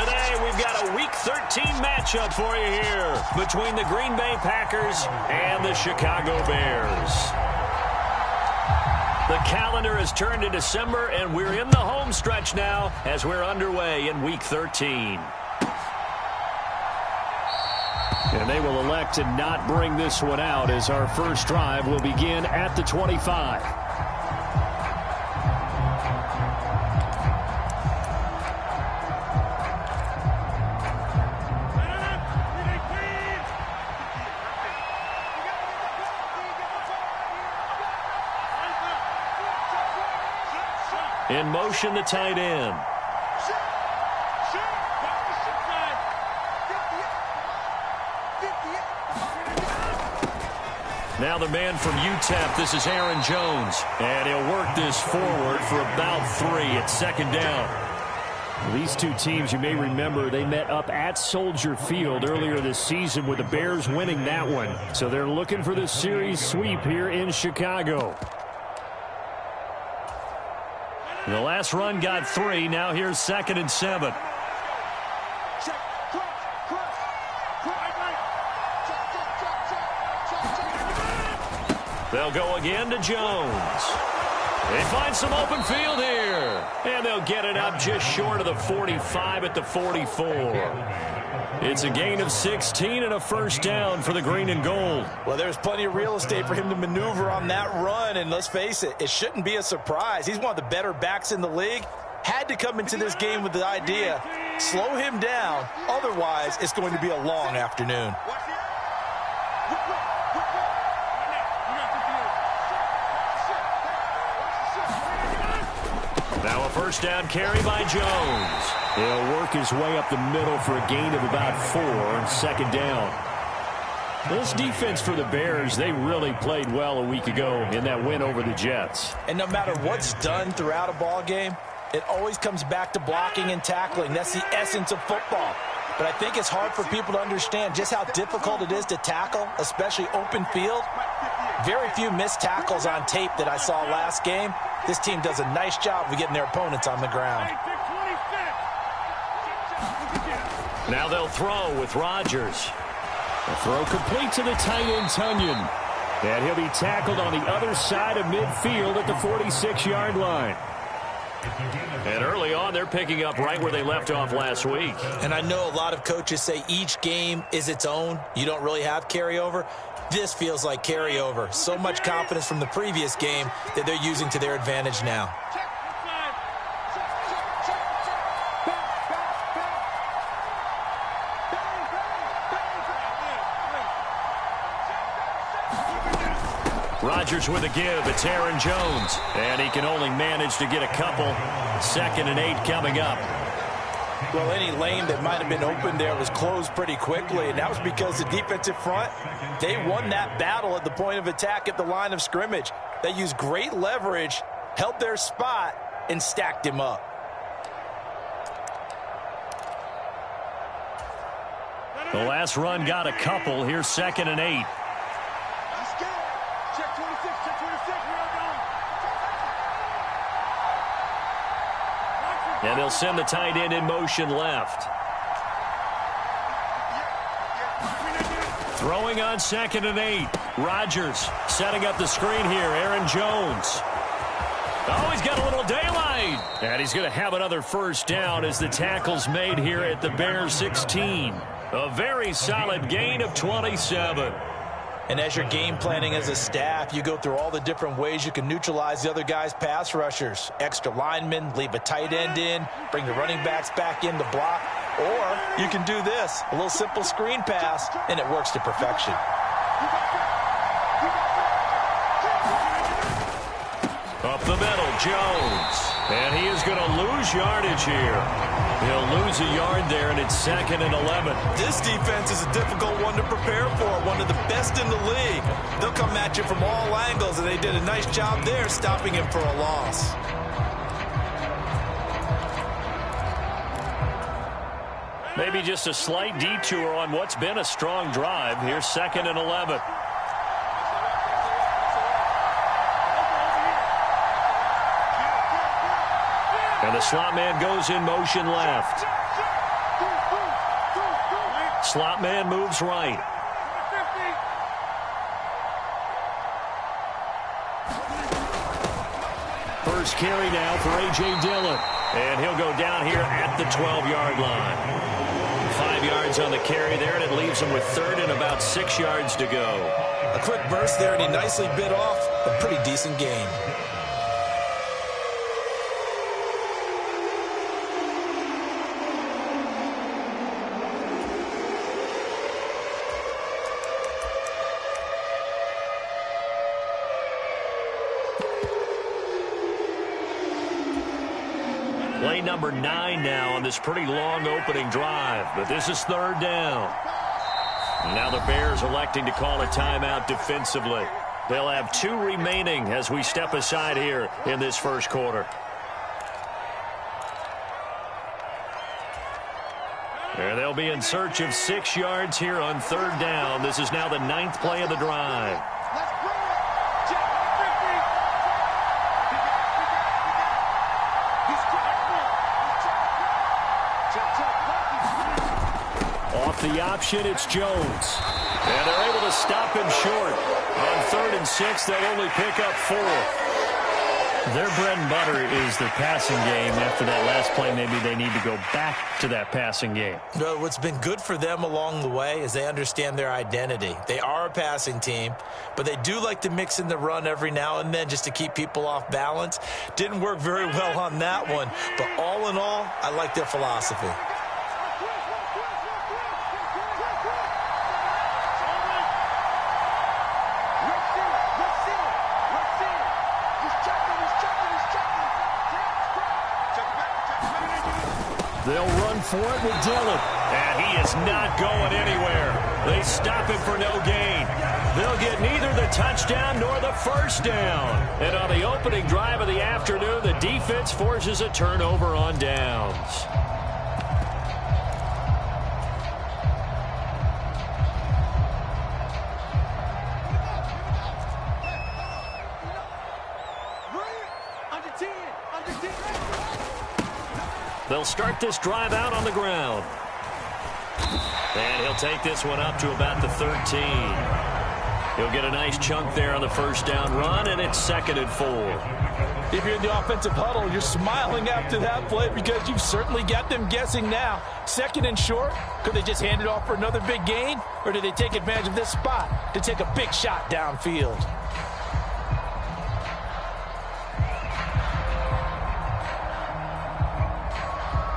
Today, we've got a Week 13 matchup for you here between the Green Bay Packers and the Chicago Bears. The calendar has turned to December, and we're in the home stretch now as we're underway in Week 13. And they will elect to not bring this one out as our first drive will begin at the 25. In motion, the tight end. Now the man from UTEP, this is Aaron Jones. And he'll work this forward for about 3 at second down. These two teams, you may remember, they met up at Soldier Field earlier this season with the Bears winning that one. So they're looking for the series sweep here in Chicago. The last run got 3. Now here's 2nd and 7. They'll go again to Jones. They find some open field here. And they'll get it up just short of the 45 at the 44. It's a gain of 16 and a first down for the green and gold. Well, there's plenty of real estate for him to maneuver on that run. And let's face it, it shouldn't be a surprise. He's one of the better backs in the league. Had to come into this game with the idea, slow him down. Otherwise, it's going to be a long afternoon. Now a first down carry by Jones. He'll work his way up the middle for a gain of about 4 on second down. This defense for the Bears, they really played well a week ago in that win over the Jets. And no matter what's done throughout a ball game, it always comes back to blocking and tackling. That's the essence of football. But I think it's hard for people to understand just how difficult it is to tackle, especially open field. Very few missed tackles on tape that I saw last game. This team does a nice job of getting their opponents on the ground. Now they'll throw with Rodgers. The throw complete to the tight end, Tunyon. And he'll be tackled on the other side of midfield at the 46-yard line. And early on, they're picking up right where they left off last week. And I know a lot of coaches say each game is its own. You don't really have carryover. This feels like carryover. So much confidence from the previous game that they're using to their advantage now. Rodgers with a give. It's Aaron Jones. And he can only manage to get a couple. 2nd and 8 coming up. Well, any lane that might have been open there was closed pretty quickly, and that was because the defensive front, they won that battle at the point of attack at the line of scrimmage. They used great leverage, held their spot, and stacked him up. The last run got a couple. Here's 2nd and 8. And they'll send the tight end in motion left. Throwing on 2nd and 8. Rodgers setting up the screen here. Aaron Jones. Oh, he's got a little daylight. And he's going to have another first down as the tackle's made here at the Bears 16. A very solid gain of 27. And as you're game planning as a staff, you go through all the different ways you can neutralize the other guy's pass rushers. Extra linemen, leave a tight end in, bring the running backs back in to block. Or you can do this, a little simple screen pass, and it works to perfection. Up the middle, Jones. And he is going to lose yardage here. He'll lose a yard there, and it's 2nd and 11. This defense is a difficult one to prepare for, one of the best in the league. They'll come at you from all angles, and they did a nice job there stopping him for a loss. Maybe just a slight detour on what's been a strong drive. Here's 2nd and 11. And the slot man goes in motion left. Slot man moves right. First carry now for A.J. Dillon. And he'll go down here at the 12-yard line. 5 yards on the carry there, and it leaves him with third and about 6 yards to go. A quick burst there, and he nicely bit off a pretty decent gain. Play number 9 now on this pretty long opening drive, but this is third down. Now the Bears electing to call a timeout defensively. They'll have 2 remaining as we step aside here in this first quarter. And they'll be in search of 6 yards here on third down. This is now the 9th play of the drive. Off the option, it's Jones. And they're able to stop him short. On 3rd and 6, they'll only pick up 4. Their bread and butter is their passing game. After that last play, maybe they need to go back to that passing game. No, what's been good for them along the way is they understand their identity. They are a passing team, but they do like to mix in the run every now and then just to keep people off balance. Didn't work very well on that one, but all in all, I like their philosophy. They'll run for it with Dillon. And he is not going anywhere. They stop him for no gain. They'll get neither the touchdown nor the first down. And on the opening drive of the afternoon, the defense forces a turnover on downs. They'll start this drive out on the ground. And he'll take this one up to about the 13. He'll get a nice chunk there on the first down run, and it's 2nd and 4. If you're in the offensive huddle, you're smiling after that play because you've certainly got them guessing now. 2nd and short, could they just hand it off for another big gain? Or do they take advantage of this spot to take a big shot downfield?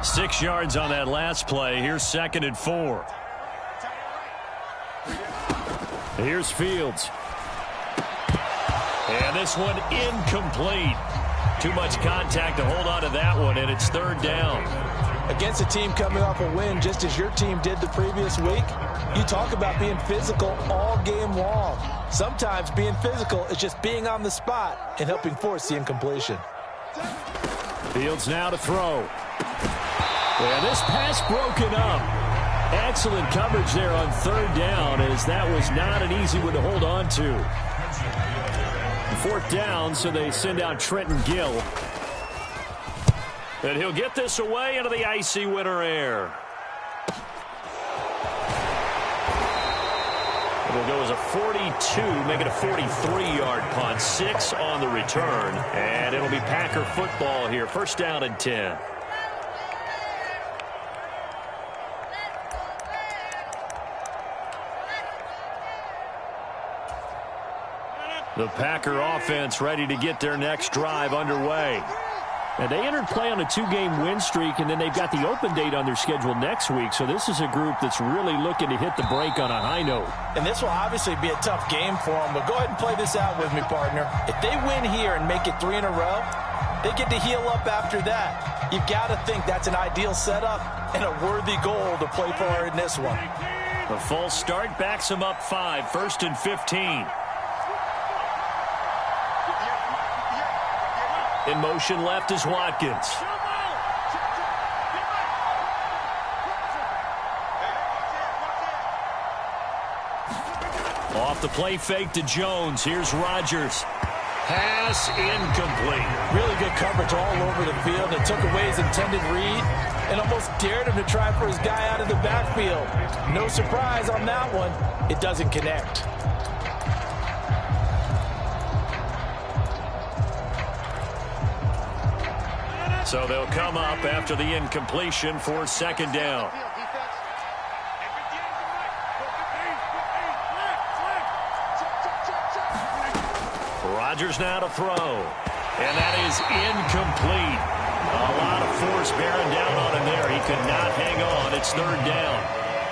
Six yards on that last play. Here's 2nd and 4. Here's Fields. And this one incomplete. Too much contact to hold on to that one, and it's 3rd down. Against a team coming off a win just as your team did the previous week, you talk about being physical all game long. Sometimes being physical is just being on the spot and helping force the incompletion. Fields now to throw. And this pass broken up. Excellent coverage there on 3rd down, as that was not an easy one to hold on to. 4th down, so they send out Trenton Gill. And he'll get this away into the icy winter air. It'll go as a 42, make it a 43-yard punt. 6 on the return. And it'll be Packer football here. 1st down and 10. The Packer offense ready to get their next drive underway. And they entered play on a 2-game win streak, and then they've got the open date on their schedule next week. So this is a group that's really looking to hit the break on a high note. And this will obviously be a tough game for them, but go ahead and play this out with me, partner. If they win here and make it 3 in a row, they get to heal up after that. You've got to think that's an ideal setup and a worthy goal to play for in this one. The false start backs them up 5, 1st and 15. In motion left is Watkins. Off the play fake to Jones. Here's Rodgers. Pass incomplete. Really good coverage all over the field. It took away his intended read, and almost dared him to try for his guy out of the backfield. No surprise on that one. It doesn't connect. So they'll come up after the incompletion for second down. Rodgers now to throw. And that is incomplete. A lot of force bearing down on him there. He could not hang on. It's third down.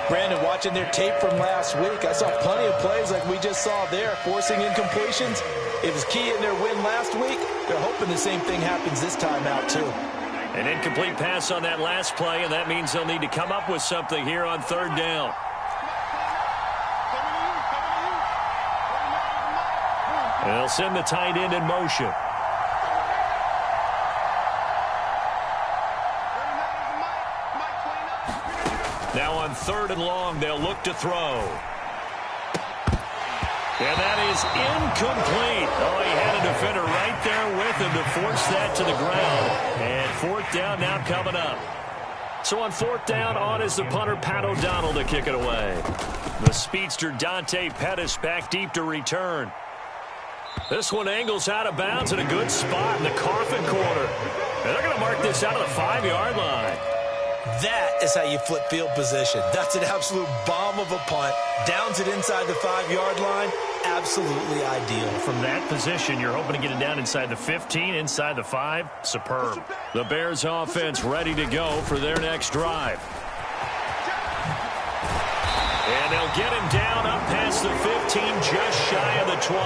Brandon, watching their tape from last week, I saw plenty of plays like we just saw there, forcing incompletions. It was key in their win last week. They're hoping the same thing happens this time out, too. An incomplete pass on that last play, and that means they'll need to come up with something here on third down. And they'll send the tight end in motion. Now on third and long, they'll look to throw. And that is incomplete. Oh, he had a defender right there with him to force that to the ground. And fourth down now coming up. So on fourth down, on is the punter, Pat O'Donnell, to kick it away. The speedster, Dante Pettis, back deep to return. This one angles out of bounds in a good spot in the coffin corner. And they're going to mark this out of the 5-yard line. That is how you flip field position. That's an absolute bomb of a punt. Downs it inside the 5-yard line. Absolutely ideal. From that position, you're hoping to get it down inside the 15, inside the 5. Superb. The Bears offense ready to go for their next drive. And they'll get him down up past the 15, just shy of the 20.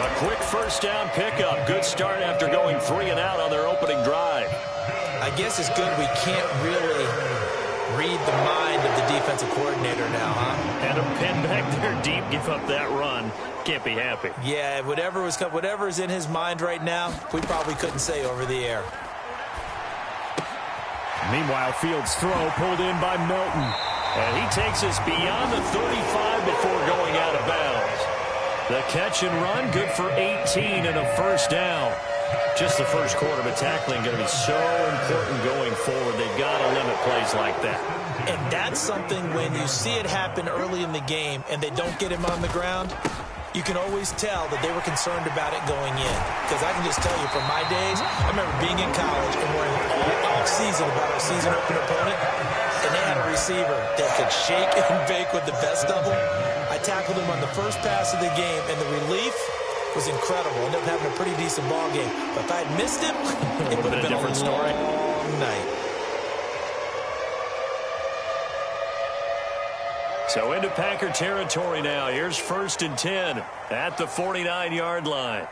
A quick first down pickup. Good start after going 3 and out on their opening drive. I guess it's good we can't really read the mind of the defensive coordinator now, huh? And a pin back there deep, give up that run. Can't be happy. Yeah, whatever's in his mind right now, we probably couldn't say over the air. Meanwhile, Fields' throw pulled in by Melton. And he takes us beyond the 35 before going out of bounds. The catch and run, good for 18 and a first down. Just the first quarter, but tackling going to be so important going forward. They've got to limit plays like that. And that's something when you see it happen early in the game and they don't get him on the ground, you can always tell that they were concerned about it going in. Because I can just tell you from my days, I remember being in college and worrying all off-season about our season open opponent, and they had a receiver that could shake and bake with the best of them. I tackled him on the first pass of the game, and the relief was incredible. Ended up having a pretty decent ball game. But if I had missed him, it would have been a different story. Long night. So into Packer territory now. Here's 1st and 10 at the 49-yard line.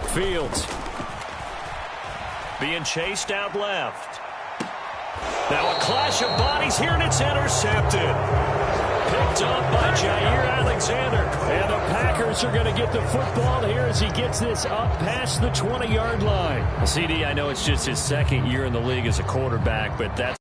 Fields being chased out left. Now a clash of bodies here, and it's intercepted. Picked up by Jair Alexander. And the Packers are going to get the football here as he gets this up past the 20-yard line. Well, CD, I know it's just his second year in the league as a quarterback, but that's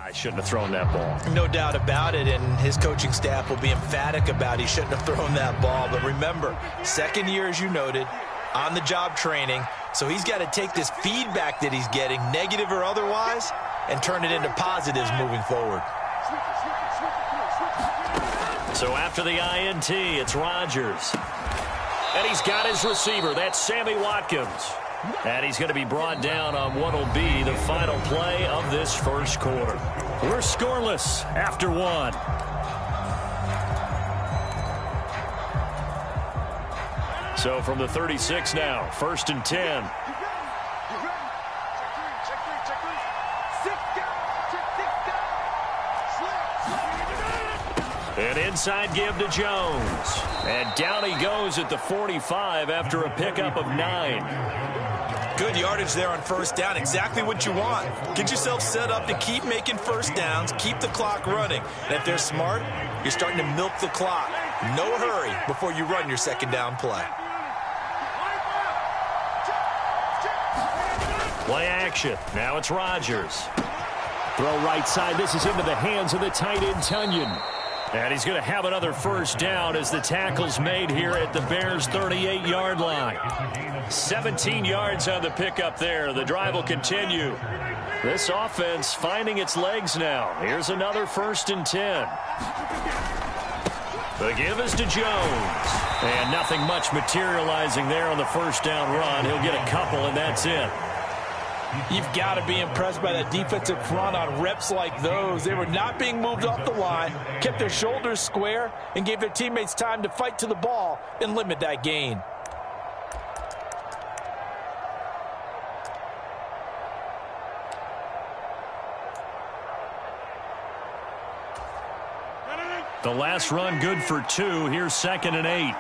I shouldn't have thrown that ball. No doubt about it, and his coaching staff will be emphatic about he shouldn't have thrown that ball. But remember, second year, as you noted, on-the-job training, so he's got to take this feedback that he's getting, negative or otherwise, and turn it into positives moving forward. So after the INT, it's Rodgers. And he's got his receiver. That's Sammy Watkins. And he's going to be brought down on what will be the final play of this first quarter. We're scoreless after one. So from the 36 now, 1st and 10. An inside give to Jones. And down he goes at the 45 after a pickup of 9. Good yardage there on first down. Exactly what you want. Get yourself set up to keep making first downs, keep the clock running. And if they're smart, you're starting to milk the clock. No hurry before you run your second down play. Play action. Now it's Rodgers. Throw right side. This is into the hands of the tight end, Tunyon. And he's going to have another first down as the tackle's made here at the Bears' 38-yard line. 17 yards on the pickup there. The drive will continue. This offense finding its legs now. Here's another 1st and 10. The give is to Jones. And nothing much materializing there on the first down run. He'll get a couple, and that's it. You've got to be impressed by that defensive front on reps like those. They were not being moved off the line, kept their shoulders square, and gave their teammates time to fight to the ball and limit that gain. The last run good for 2. Here's 2nd and 8.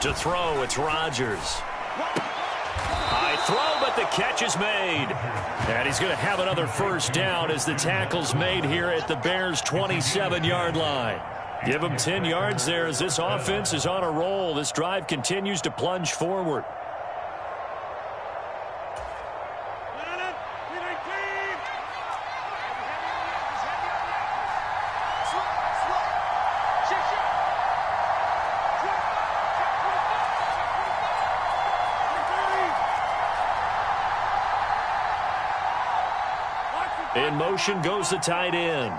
To throw, it's Rodgers. High throw, but the catch is made. And he's going to have another first down as the tackle's made here at the Bears' 27-yard line. Give him 10 yards there as this offense is on a roll. This drive continues to plunge forward. In motion goes the tight end.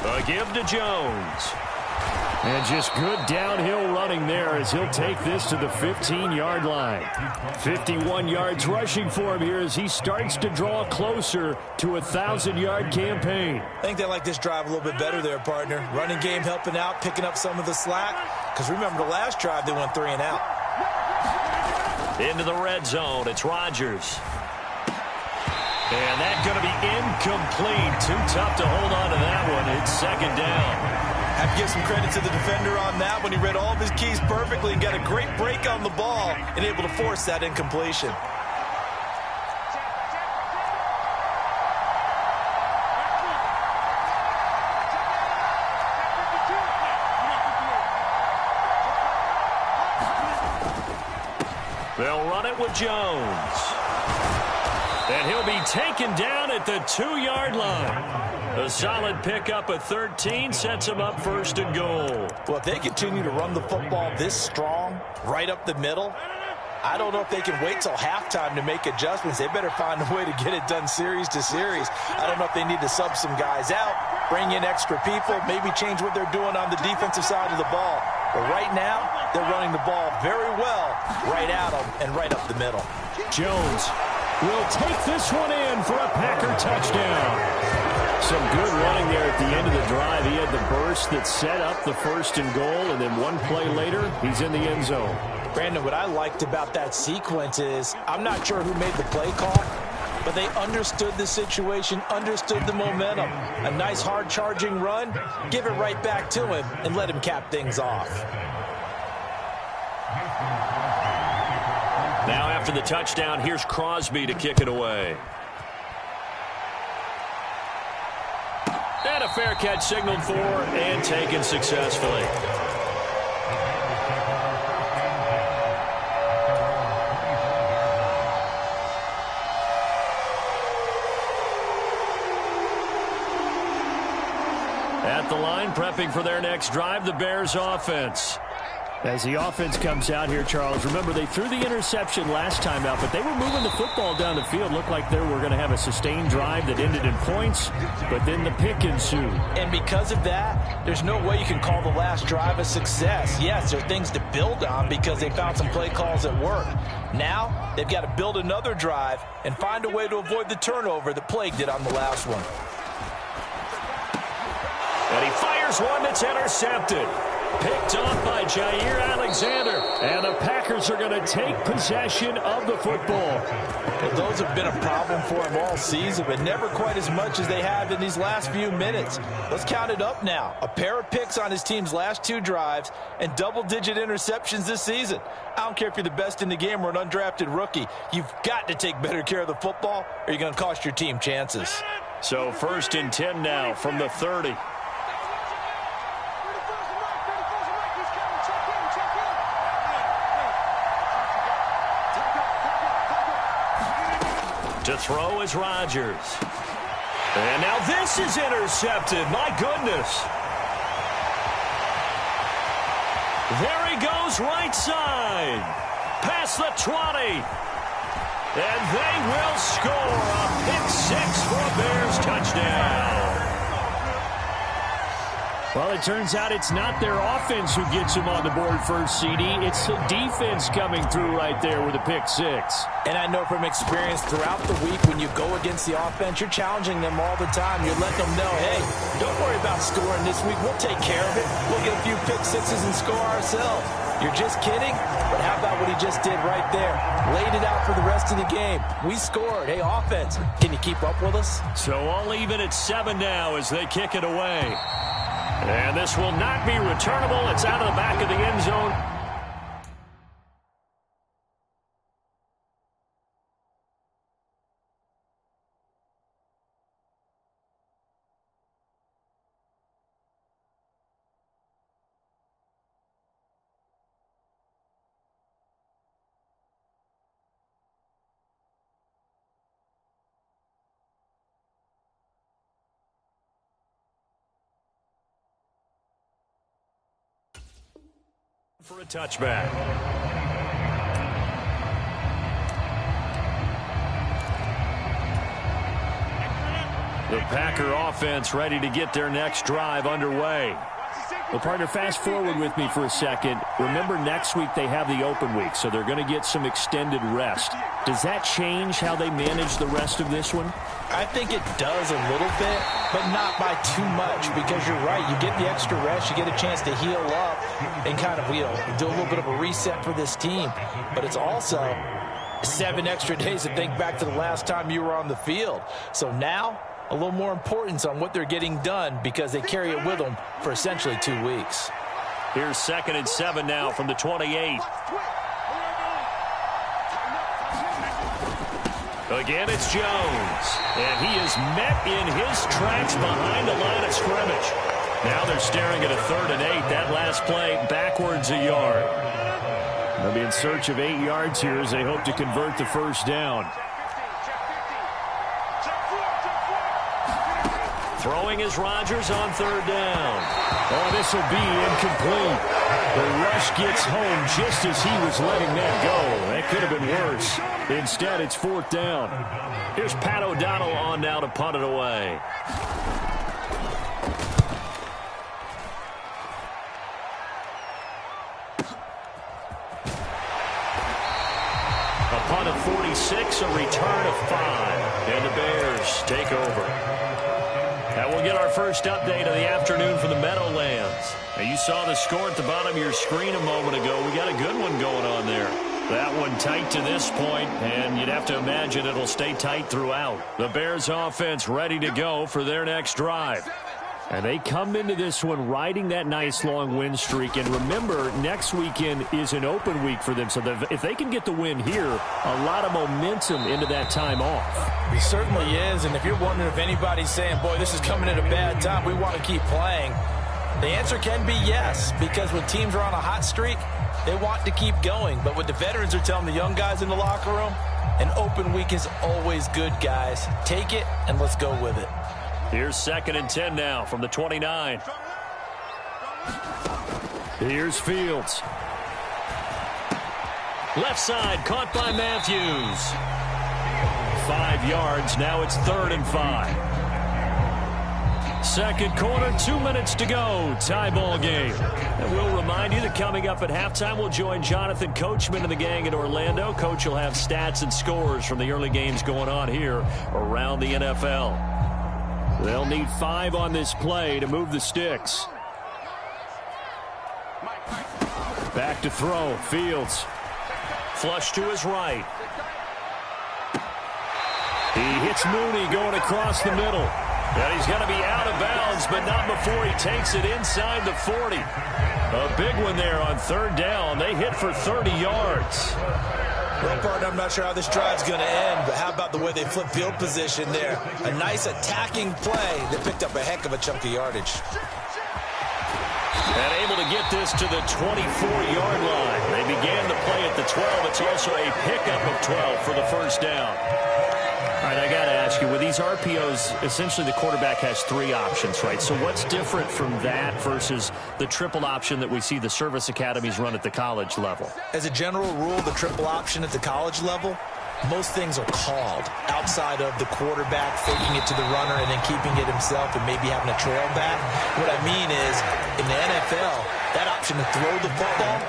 A give to Jones. And just good downhill running there as he'll take this to the 15-yard line. 51 yards rushing for him here as he starts to draw closer to a 1,000-yard campaign. I think they like this drive a little bit better there, partner. Running game helping out, picking up some of the slack. Because remember the last drive, they went 3 and out. Into the red zone, it's Rodgers. And that's going to be incomplete. Too tough to hold on to that one. It's 2nd down. I have to give some credit to the defender on that one. He read all of his keys perfectly and got a great break on the ball and able to force that incompletion. They'll run it with Jones. And he'll be taken down at the 2-yard line. A solid pickup of 13 sets him up 1st and goal. Well, if they continue to run the football this strong, right up the middle, I don't know if they can wait till halftime to make adjustments. They better find a way to get it done series to series. I don't know if they need to sub some guys out, bring in extra people, maybe change what they're doing on the defensive side of the ball. But right now, they're running the ball very well right at them and right up the middle. Jones will take this one in for a Packer touchdown. Some good running there at the end of the drive. He had the burst that set up the 1st and goal, and then one play later, he's in the end zone. Brandon, what I liked about that sequence is I'm not sure who made the play call, but they understood the situation, understood the momentum. A nice hard-charging run, give it right back to him, and let him cap things off. Now after the touchdown, here's Crosby to kick it away. And a fair catch signaled for and taken successfully. At the line, prepping for their next drive, the Bears offense. As the offense comes out here, Charles, remember they threw the interception last time out, but they were moving the football down the field. Looked like they were going to have a sustained drive that ended in points, but then the pick ensued. And because of that, there's no way you can call the last drive a success. Yes, there are things to build on because they found some play calls that work. Now, they've got to build another drive and find a way to avoid the turnover that plagued it on the last one. And he fires one that's intercepted. Picked off by Jair Alexander. And the Packers are going to take possession of the football. Well, those have been a problem for him all season, but never quite as much as they have in these last few minutes. Let's count it up now. A pair of picks on his team's last 2 drives and double-digit interceptions this season. I don't care if you're the best in the game or an undrafted rookie. You've got to take better care of the football or you're going to cost your team chances. So 1st and 10 now from the 30. To throw is Rodgers. And now this is intercepted. My goodness. There he goes right side. Past the 20. And they will score a pick 6 for a Bears touchdown. Well, it turns out it's not their offense who gets them on the board first, CD. It's the defense coming through right there with a pick 6. And I know from experience throughout the week when you go against the offense, you're challenging them all the time. You're letting them know, hey, don't worry about scoring this week. We'll take care of it. We'll get a few pick 6s and score ourselves. You're just kidding? But how about what he just did right there? Laid it out for the rest of the game. We scored. Hey, offense, can you keep up with us? So all even at 7 now as they kick it away. And this will not be returnable. It's out of the back of the end zone. For a touchback. The Packer offense ready to get their next drive underway. Well, partner, fast forward with me for a second. Remember, next week they have the open week, so they're going to get some extended rest. Does that change how they manage the rest of this one? I think it does a little bit, but not by too much, because you're right. You get the extra rest, you get a chance to heal up and kind of, do a little bit of a reset for this team. But it's also 7 extra days to think back to the last time you were on the field. So now, a little more importance on what they're getting done because they carry it with them for essentially 2 weeks. Here's 2nd and 7 now from the 28. Again, it's Jones. And he is met in his tracks behind the line of scrimmage. Now they're staring at a 3rd and 8. That last play backwards a yard. They'll be in search of 8 yards here as they hope to convert the first down. Throwing is Rodgers on 3rd down. Oh, this will be incomplete. The rush gets home just as he was letting that go. That could have been worse. Instead, it's 4th down. Here's Pat O'Donnell on now to punt it away. A punt of 46, a return of 5. And the Bears take over. And we'll get our first update of the afternoon from the Meadowlands. Now, you saw the score at the bottom of your screen a moment ago. We got a good one going on there. That one tight to this point, and you'd have to imagine it'll stay tight throughout. The Bears offense ready to go for their next drive. And they come into this one riding that nice long win streak. And remember, next weekend is an open week for them. So if they can get the win here, a lot of momentum into that time off. It certainly is. And if you're wondering if anybody's saying, boy, this is coming at a bad time, we want to keep playing, the answer can be yes. Because when teams are on a hot streak, they want to keep going. But what the veterans are telling the young guys in the locker room, an open week is always good, guys. Take it and let's go with it. Here's 2nd and 10 now from the 29. Here's Fields. Left side, caught by Matthews. 5 yards, now it's 3rd and 5. Second quarter, 2 minutes to go. Tie ball game. And we'll remind you that coming up at halftime, we'll join Jonathan Coachman and the gang in Orlando. Coach will have stats and scores from the early games going on here around the NFL. They'll need 5 on this play to move the sticks. Back to throw. Fields. Flush to his right. He hits Mooney going across the middle. And he's going to be out of bounds, but not before he takes it inside the 40. A big one there on 3rd down. They hit for 30 yards. Well, partner, I'm not sure how this drive's going to end, but how about the way they flip field position there? A nice attacking play that picked up a heck of a chunk of yardage. And able to get this to the 24-yard line. They began the play at the 12. It's also a pickup of 12 for the first down. All right, I got to ask you, with these RPOs, essentially the quarterback has 3 options, right? So what's different from that versus the triple option that we see the service academies run at the college level? As a general rule, the triple option at the college level, most things are called outside of the quarterback faking it to the runner and then keeping it himself and maybe having a trail back. What I mean is, in the NFL, that option to throw the football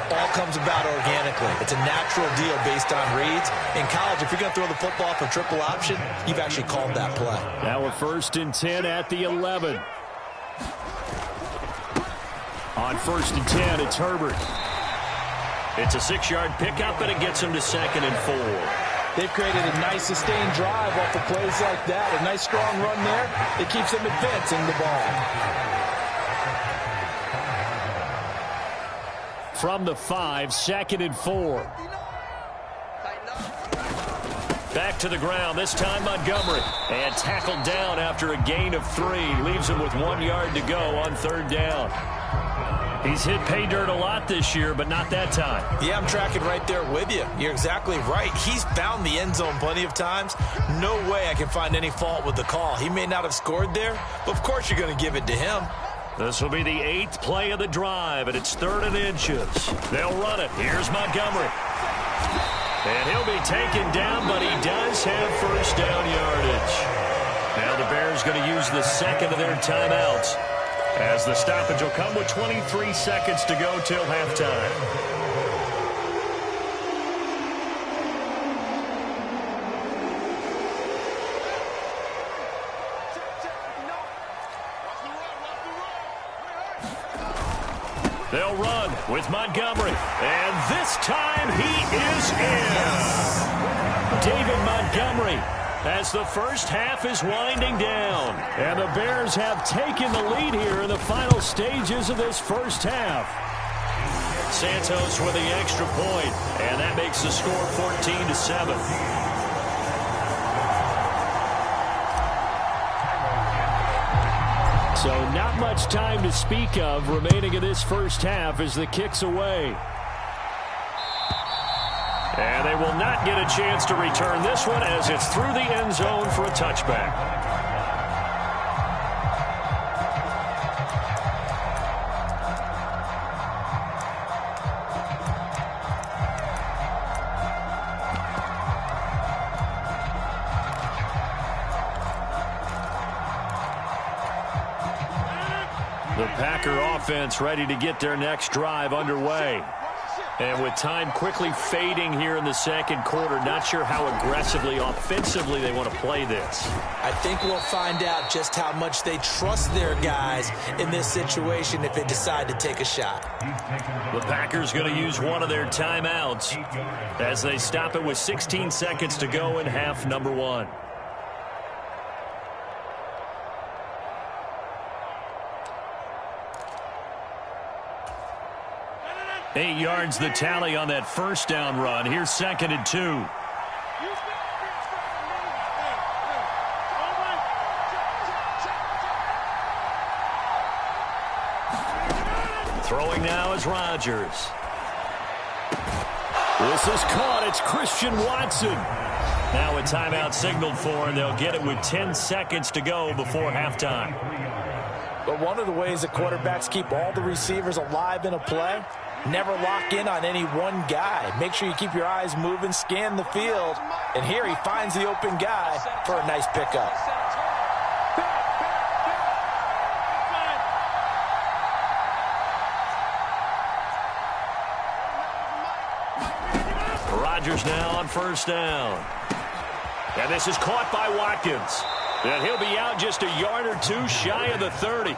all comes about organically. It's a natural deal based on reads. In college, if you're going to throw the football for triple option, you've actually called that play. Now a 1st and 10 at the 11. On 1st and 10, it's Herbert. It's a 6-yard pickup, and it gets him to 2nd and 4. They've created a nice sustained drive off of plays like that. A nice strong run there. It keeps them advancing the ball. From the 5, 2nd and 4. Back to the ground, this time Montgomery. And tackled down after a gain of 3. Leaves him with 1 yard to go on 3rd down. He's hit pay dirt a lot this year, but not that time. Yeah, I'm tracking right there with you. You're exactly right. He's found the end zone plenty of times. No way I can find any fault with the call. He may not have scored there, but of course you're going to give it to him. This will be the 8th play of the drive, and it's 3rd and inches. They'll run it. Here's Montgomery. And he'll be taken down, but he does have first down yardage. Now the Bears going to use the 2nd of their timeouts, as the stoppage will come with 23 seconds to go till halftime. They'll run with Montgomery, and this time he is in. David Montgomery, as the first half is winding down. And the Bears have taken the lead here in the final stages of this first half. Santos with the extra point, and that makes the score 14-7. So not much time to speak of remaining in this first half as the kick's away. And they will not get a chance to return this one as it's through the end zone for a touchback. The Packer offense ready to get their next drive underway. And with time quickly fading here in the second quarter, not sure how aggressively, offensively they want to play this. I think we'll find out just how much they trust their guys in this situation if they decide to take a shot. The Packers going to use one of their timeouts as they stop it with 16 seconds to go in half number 1. Eight yards the tally on that first down run. Here's 2nd and 2. Throwing now is Rodgers. This is caught. It's Christian Watson. Now a timeout signaled for, and they'll get it with 10 seconds to go before halftime. But one of the ways that quarterbacks keep all the receivers alive in a play, never lock in on any one guy. Make sure you keep your eyes moving, scan the field. And here he finds the open guy for a nice pickup. Rodgers now on first down. And this is caught by Watkins. And he'll be out just a yard or two shy of the 30.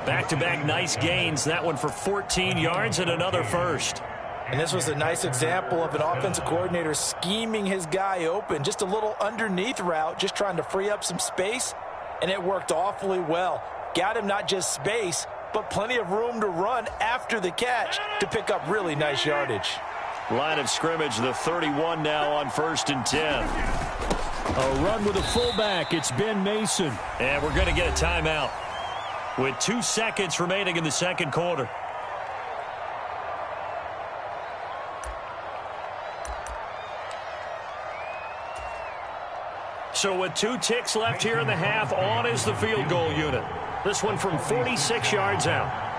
Back-to-back nice gains. That one for 14 yards and another first. And this was a nice example of an offensive coordinator scheming his guy open. Just a little underneath route, just trying to free up some space. And it worked awfully well. Got him not just space, but plenty of room to run after the catch to pick up really nice yardage. Line of scrimmage, the 31 now on 1st and 10. A run with a fullback. It's Ben Mason. And we're going to get a timeout with 2 seconds remaining in the second quarter. So with 2 ticks left here in the half, on is the field goal unit. This one from 46 yards out.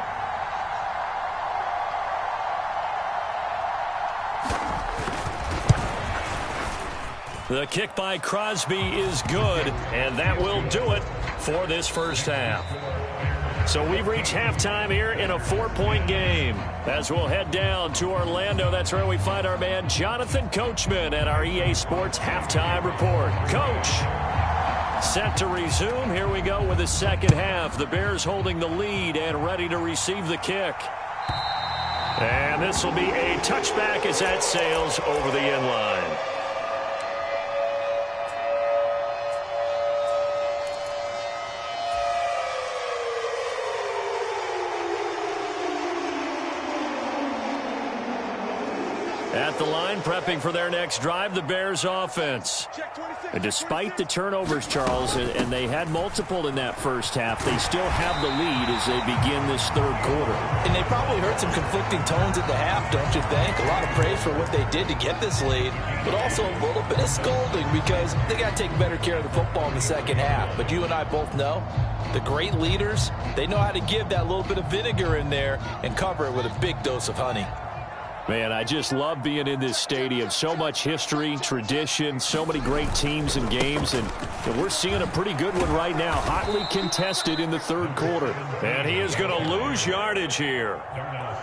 The kick by Crosby is good, and that will do it for this first half. So we've reached halftime here in a 4-point game. As we'll head down to Orlando, that's where we find our man Jonathan Coachman at our EA Sports Halftime Report. Coach, set to resume. Here we go with the second half. The Bears holding the lead and ready to receive the kick. And this will be a touchback as that sails over the end line. At the line, prepping for their next drive, the Bears offense. And despite the turnovers, Charles, and they had multiple in that first half, they still have the lead as they begin this third quarter. And they probably heard some conflicting tones at the half, don't you think? A lot of praise for what they did to get this lead, but also a little bit of scolding because they got to take better care of the football in the second half. But you and I both know the great leaders, they know how to give that little bit of vinegar in there and cover it with a big dose of honey. Man, I just love being in this stadium. So much history, tradition, so many great teams and games, and we're seeing a pretty good one right now. Hotly contested in the third quarter. And he is going to lose yardage here.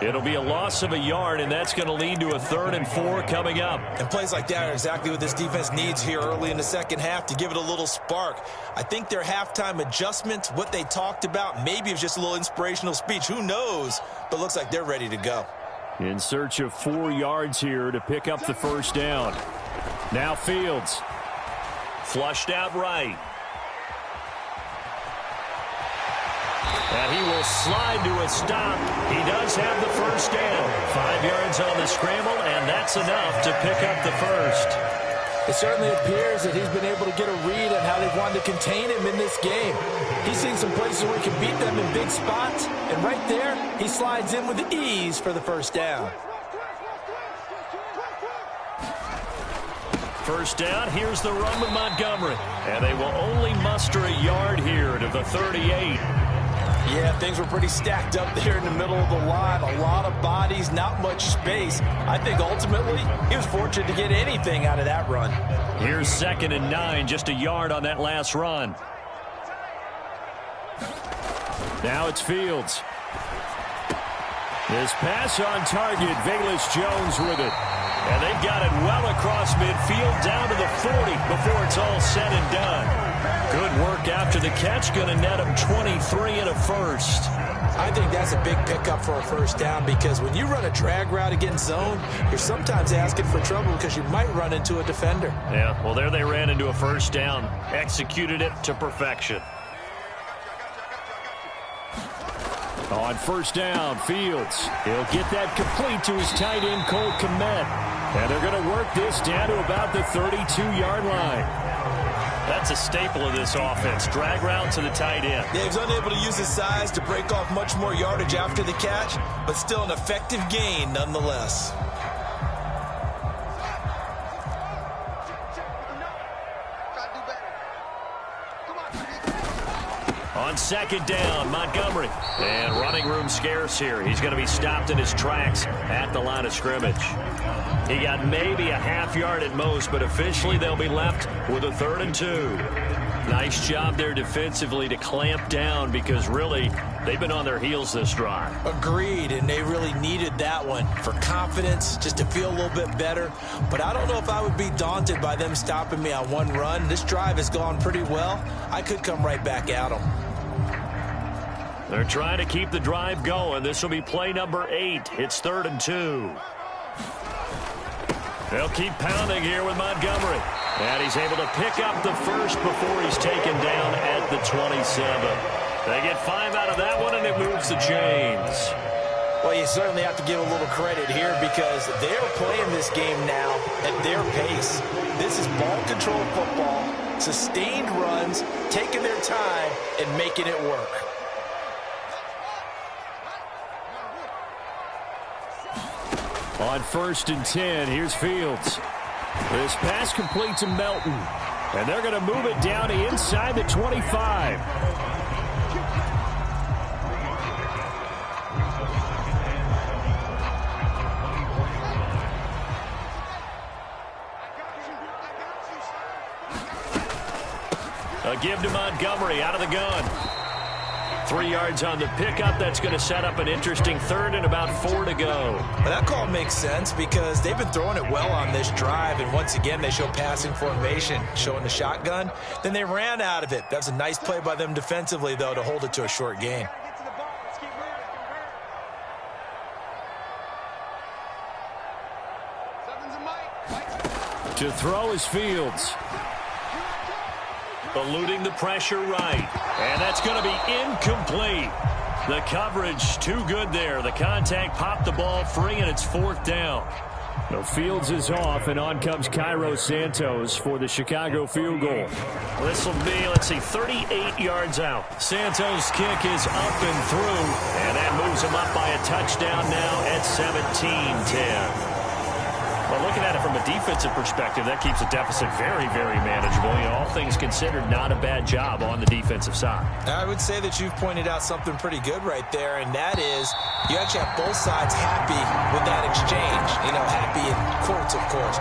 It'll be a loss of a yard, and that's going to lead to a 3rd and 4 coming up. And plays like that are exactly what this defense needs here early in the second half to give it a little spark. I think their halftime adjustment, what they talked about, maybe it was just a little inspirational speech. Who knows? But looks like they're ready to go. In search of 4 yards here to pick up the first down. Now Fields. Flushed out right. And he will slide to a stop. He does have the first down. 5 yards on the scramble, and that's enough to pick up the first. It certainly appears that he's been able to get a read on how they've wanted to contain him in this game. He's seen some places where he can beat them in big spots, and right there, he slides in with ease for the first down. First down, here's the run with Montgomery. And they will only muster a yard here to the 38. Yeah, things were pretty stacked up there in the middle of the line. A lot of bodies, not much space. I think ultimately he was fortunate to get anything out of that run. Here's 2nd and 9, just a yard on that last run. Now it's Fields. This pass on target, Velus-Jones with it. And they've got it well across midfield down to the 40 before it's all said and done. Good work after the catch, going to net him 23 and a first. I think that's a big pickup for a first down because when you run a drag route against zone, you're sometimes asking for trouble because you might run into a defender. Yeah, well, there they ran into a first down. Executed it to perfection. On first down, Fields. He'll get that complete to his tight end, Cole Kmet. And they're going to work this down to about the 32-yard line. That's a staple of this offense. Drag route to the tight end. Yeah, he's unable to use his size to break off much more yardage after the catch, but still an effective gain nonetheless. On On second down, Montgomery. And running room scarce here. He's going to be stopped in his tracks at the line of scrimmage. He got maybe a half yard at most, but officially they'll be left with a 3rd and 2. Nice job there defensively to clamp down because really they've been on their heels this drive. Agreed, and they really needed that one for confidence, just to feel a little bit better. But I don't know if I would be daunted by them stopping me on one run. This drive has gone pretty well. I could come right back at them. They're trying to keep the drive going. This will be play number 8. It's 3rd and 2. They'll keep pounding here with Montgomery. And he's able to pick up the first before he's taken down at the 27. They get 5 out of that one, and it moves the chains. Well, you certainly have to give a little credit here because they're playing this game now at their pace. This is ball control football, sustained runs, taking their time, and making it work. On 1st and 10, here's Fields. This pass complete to Melton. And they're going to move it down to inside the 25. A give to Montgomery out of the gun. 3 yards on the pickup. That's going to set up an interesting 3rd and about 4 to go. Well, that call makes sense because they've been throwing it well on this drive, and once again they show passing formation, showing the shotgun. Then they ran out of it. That was a nice play by them defensively, though, to hold it to a short gain. To throw is Fields. Eluding the pressure right. And that's going to be incomplete. The coverage too good there. The contact popped the ball free, and it's 4th down. The Fields is off, and on comes Cairo Santos for the Chicago field goal. This will be, 38 yards out. Santos' kick is up and through, and that moves him up by a touchdown now at 17-10. Well, looking at it from a defensive perspective, that keeps the deficit very, very manageable. All things considered, not a bad job on the defensive side. I would say that you've pointed out something pretty good right there, and that is you actually have both sides happy with that exchange. Happy in quotes, of course.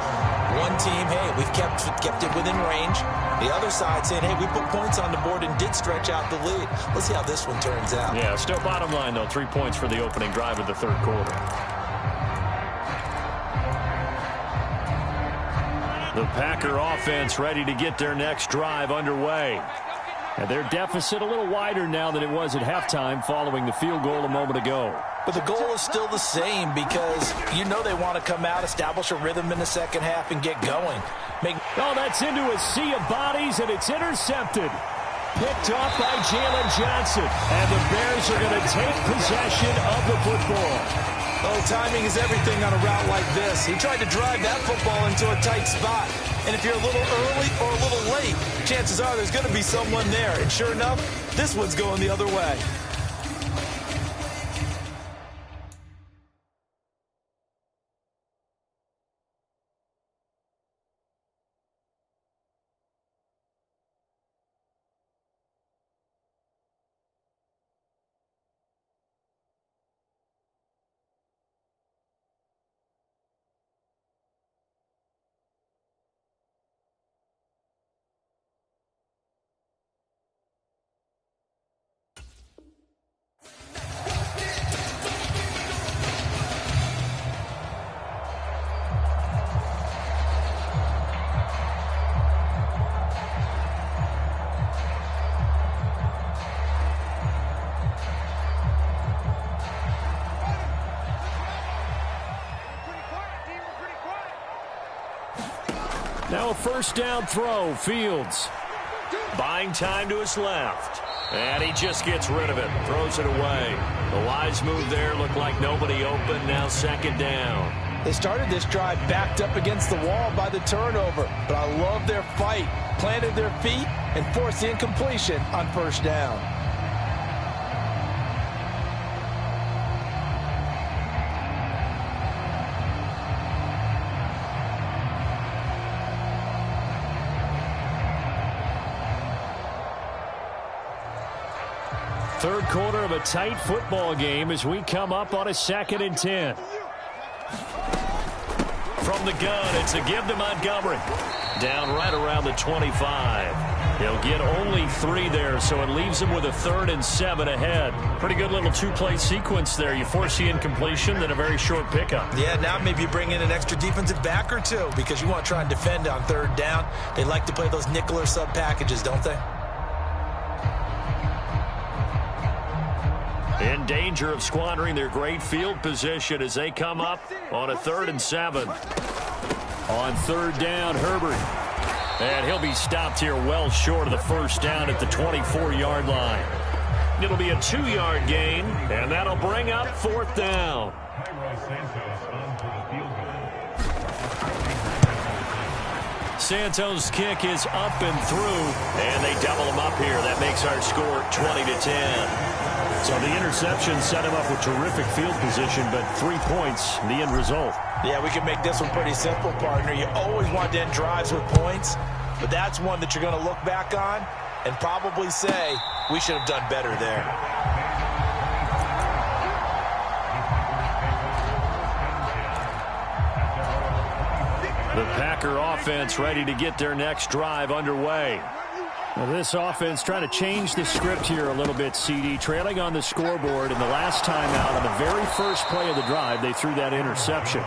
One team, hey, we've kept it within range. The other side saying, hey, we put points on the board and did stretch out the lead. Let's see how this one turns out. Yeah, still bottom line, though, 3 points for the opening drive of the 3rd quarter. The Packer offense ready to get their next drive underway. And their deficit a little wider now than it was at halftime following the field goal a moment ago. But the goal is still the same because they want to come out, establish a rhythm in the second half, and get going. That's into a sea of bodies, and it's intercepted. Picked off by Jalen Johnson. And the Bears are going to take possession of the football. Oh, timing is everything on a route like this. He tried to drive that football into a tight spot. And if you're a little early or a little late, chances are there's going to be someone there. And sure enough, this one's going the other way. Now a 1st down throw. Fields buying time to his left. And he just gets rid of it. Throws it away. The wise move there. Looked like nobody open. Now 2nd down. They started this drive backed up against the wall by the turnover. But I love their fight. Planted their feet and forced the incompletion on 1st down. Third quarter of a tight football game as we come up on a 2nd and 10. From the gun, it's a give to Montgomery. Down right around the 25. He'll get only 3 there, so it leaves him with a 3rd and 7 ahead. Pretty good little 2-play sequence there. You force the incompletion, then a very short pickup. Yeah, now maybe you bring in an extra defensive back or 2 because you want to try and defend on 3rd down. They like to play those nickel or sub packages, don't they? In danger of squandering their great field position as they come up on a 3rd and 7. On 3rd down, Herbert. And he'll be stopped here well short of the 1st down at the 24-yard line. It'll be a 2-yard gain, and that'll bring up 4th down. Santos' kick is up and through, and they double him up here. That makes our score 20-10. So the interception set him up with terrific field position, but 3 points, the end result. Yeah, we can make this one pretty simple, partner. You always want to end drives with points, but that's one that you're going to look back on and probably say, we should have done better there. The Packer offense ready to get their next drive underway. Well, this offense trying to change the script here a little bit, CD. Trailing on the scoreboard, and the last time out on the very first play of the drive, they threw that interception.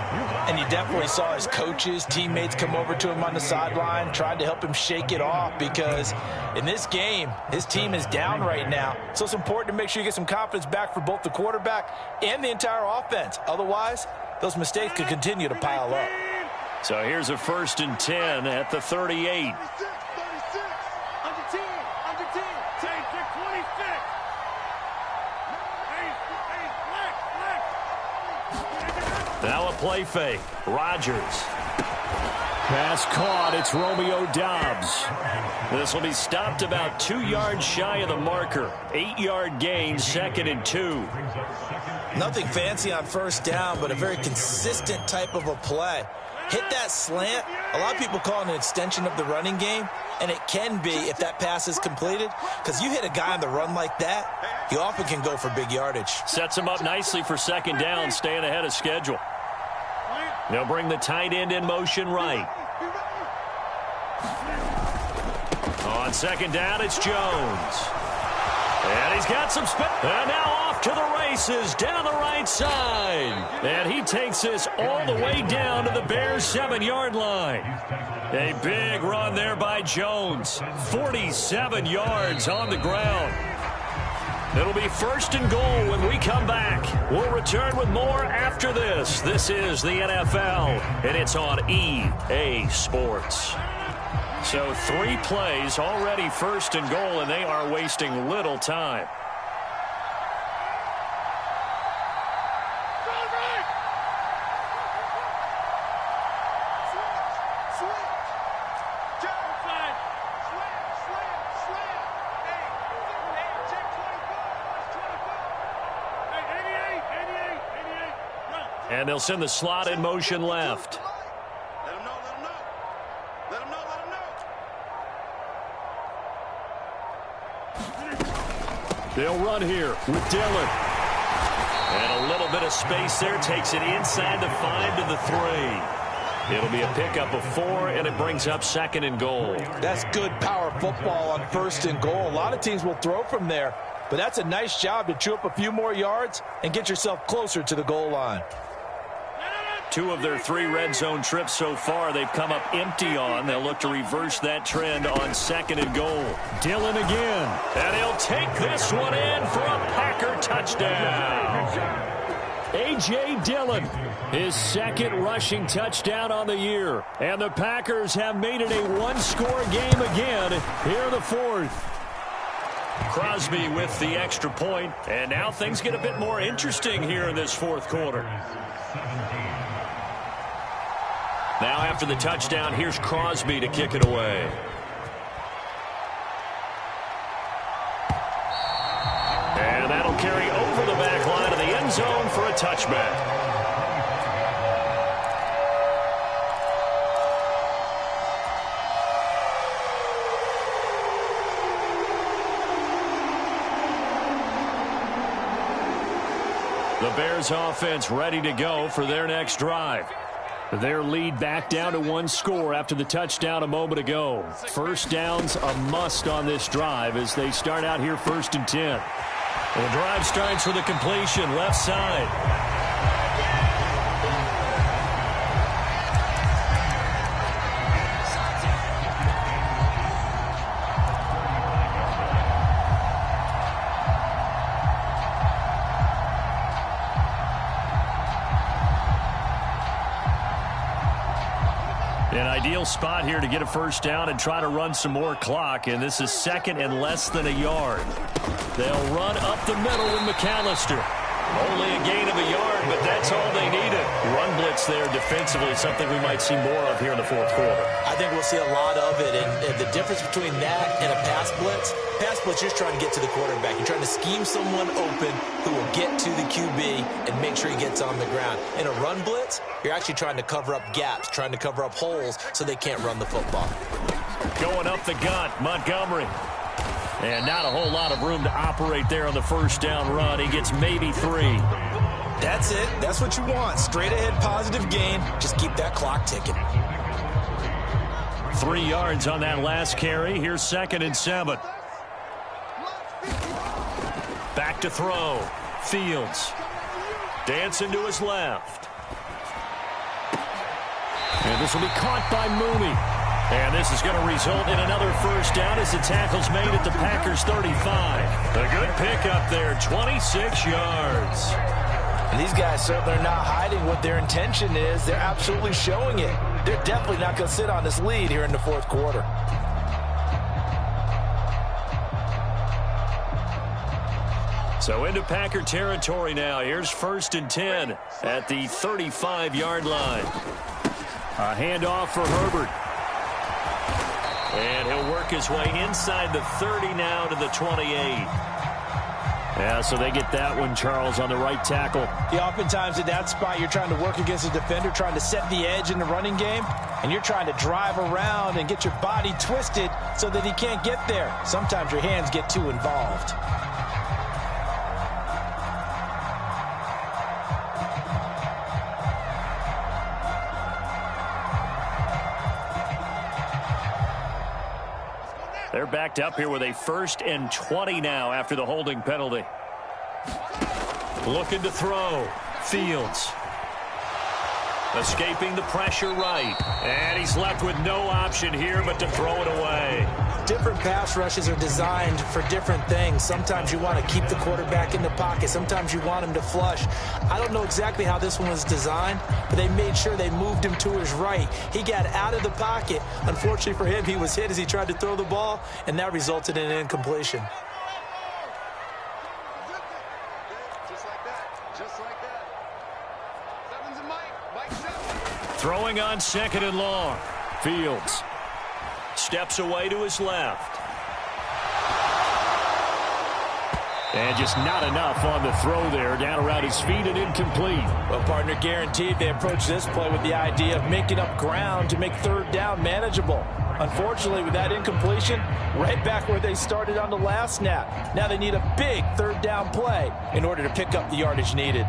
And you definitely saw his coaches, teammates come over to him on the sideline, trying to help him shake it off because in this game, his team is down right now. So it's important to make sure you get some confidence back for both the quarterback and the entire offense. Otherwise, those mistakes could continue to pile up. So here's a 1st and 10 at the 38. Now a play fake. Rodgers. Pass caught. It's Romeo Doubs. This will be stopped about 2 yards shy of the marker. 8-yard gain, 2nd and 2. Nothing fancy on 1st down, but a very consistent type of a play. Hit that slant. A lot of people call it an extension of the running game, and it can be if that pass is completed, because you hit a guy on the run like that, he often can go for big yardage. Sets him up nicely for 2nd down, staying ahead of schedule. They'll bring the tight end in motion right. On 2nd down, it's Jones. And he's got some speed. And now off to the races down the right side. And he takes this all the way down to the Bears' 7-yard line. A big run there by Jones. 47 yards on the ground. It'll be 1st and goal when we come back. We'll return with more after this. This is the NFL, and it's on EA Sports. So 3 plays already 1st and goal, and they are wasting little time. And they'll send the slot in motion left. Let him know, let him know. Let him know, let him know. They'll run here with Dillon. And a little bit of space there. Takes it inside the 5 to the 3. It'll be a pickup of 4, and it brings up 2nd and goal. That's good power football on 1st and goal. A lot of teams will throw from there, but that's a nice job to chew up a few more yards and get yourself closer to the goal line. 2 of their 3 red zone trips so far they've come up empty on. They'll look to reverse that trend on 2nd and goal. Dillon again. And he'll take this one in for a Packer touchdown. A.J. Dillon, his 2nd rushing touchdown on the year. And the Packers have made it a 1-score game again here in the 4th. Crosby with the extra point. And now things get a bit more interesting here in this 4th quarter. Now after the touchdown, here's Crosby to kick it away. And that'll carry over the back line of the end zone for a touchback. Bears offense ready to go for their next drive. Their lead back down to 1 score after the touchdown a moment ago. First down's a must on this drive as they start out here 1st and 10. The drive starts with a completion left side. An ideal spot here to get a first down and try to run some more clock, and this is 2nd and less than a yard. They'll run up the middle with McAllister. Only a gain of a yard, but that's all they needed. Run blitz there defensively, something we might see more of here in the 4th quarter. I think we'll see a lot of it, and the difference between that and a pass blitz, you're just trying to get to the quarterback. You're trying to scheme someone open who will get to the QB and make sure he gets on the ground. In a run blitz, you're actually trying to cover up gaps, trying to cover up holes so they can't run the football. Going up the gut, Montgomery. And not a whole lot of room to operate there on the first down run. He gets maybe 3. That's it. That's what you want. Straight ahead positive gain. Just keep that clock ticking. 3 yards on that last carry. Here's 2nd and 7. Back to throw. Fields. Dancing to his left. And this will be caught by Mooney. And this is going to result in another first down as the tackle's made at the Packers 35. A good pickup there, 26 yards. And these guys certainly are not hiding what their intention is. They're absolutely showing it. They're definitely not going to sit on this lead here in the 4th quarter. So into Packer territory now. Here's 1st and 10 at the 35-yard line. A handoff for Herbert. And he'll work his way inside the 30 now to the 28. Yeah, so they get that one, Charles, on the right tackle. Yeah, oftentimes in that spot, you're trying to work against a defender, trying to set the edge in the running game, and you're trying to drive around and get your body twisted so that he can't get there. Sometimes your hands get too involved. They're backed up here with a 1st and 20 now after the holding penalty. Looking to throw. Fields. Escaping the pressure right. And he's left with no option here but to throw it away. Different pass rushes are designed for different things. Sometimes you want to keep the quarterback in the pocket. Sometimes you want him to flush. I don't know exactly how this one was designed, but they made sure they moved him to his right. He got out of the pocket. Unfortunately for him, he was hit as he tried to throw the ball, and that resulted in an incompletion. Just like that. Just like that. Seven's a Mike. Seven. Throwing on 2nd and long. Fields. Steps away to his left. And just not enough on the throw there. Down around his feet and incomplete. Well, partner, guaranteed they approach this play with the idea of making up ground to make 3rd down manageable. Unfortunately, with that incompletion, right back where they started on the last snap. Now they need a big 3rd down play in order to pick up the yardage needed.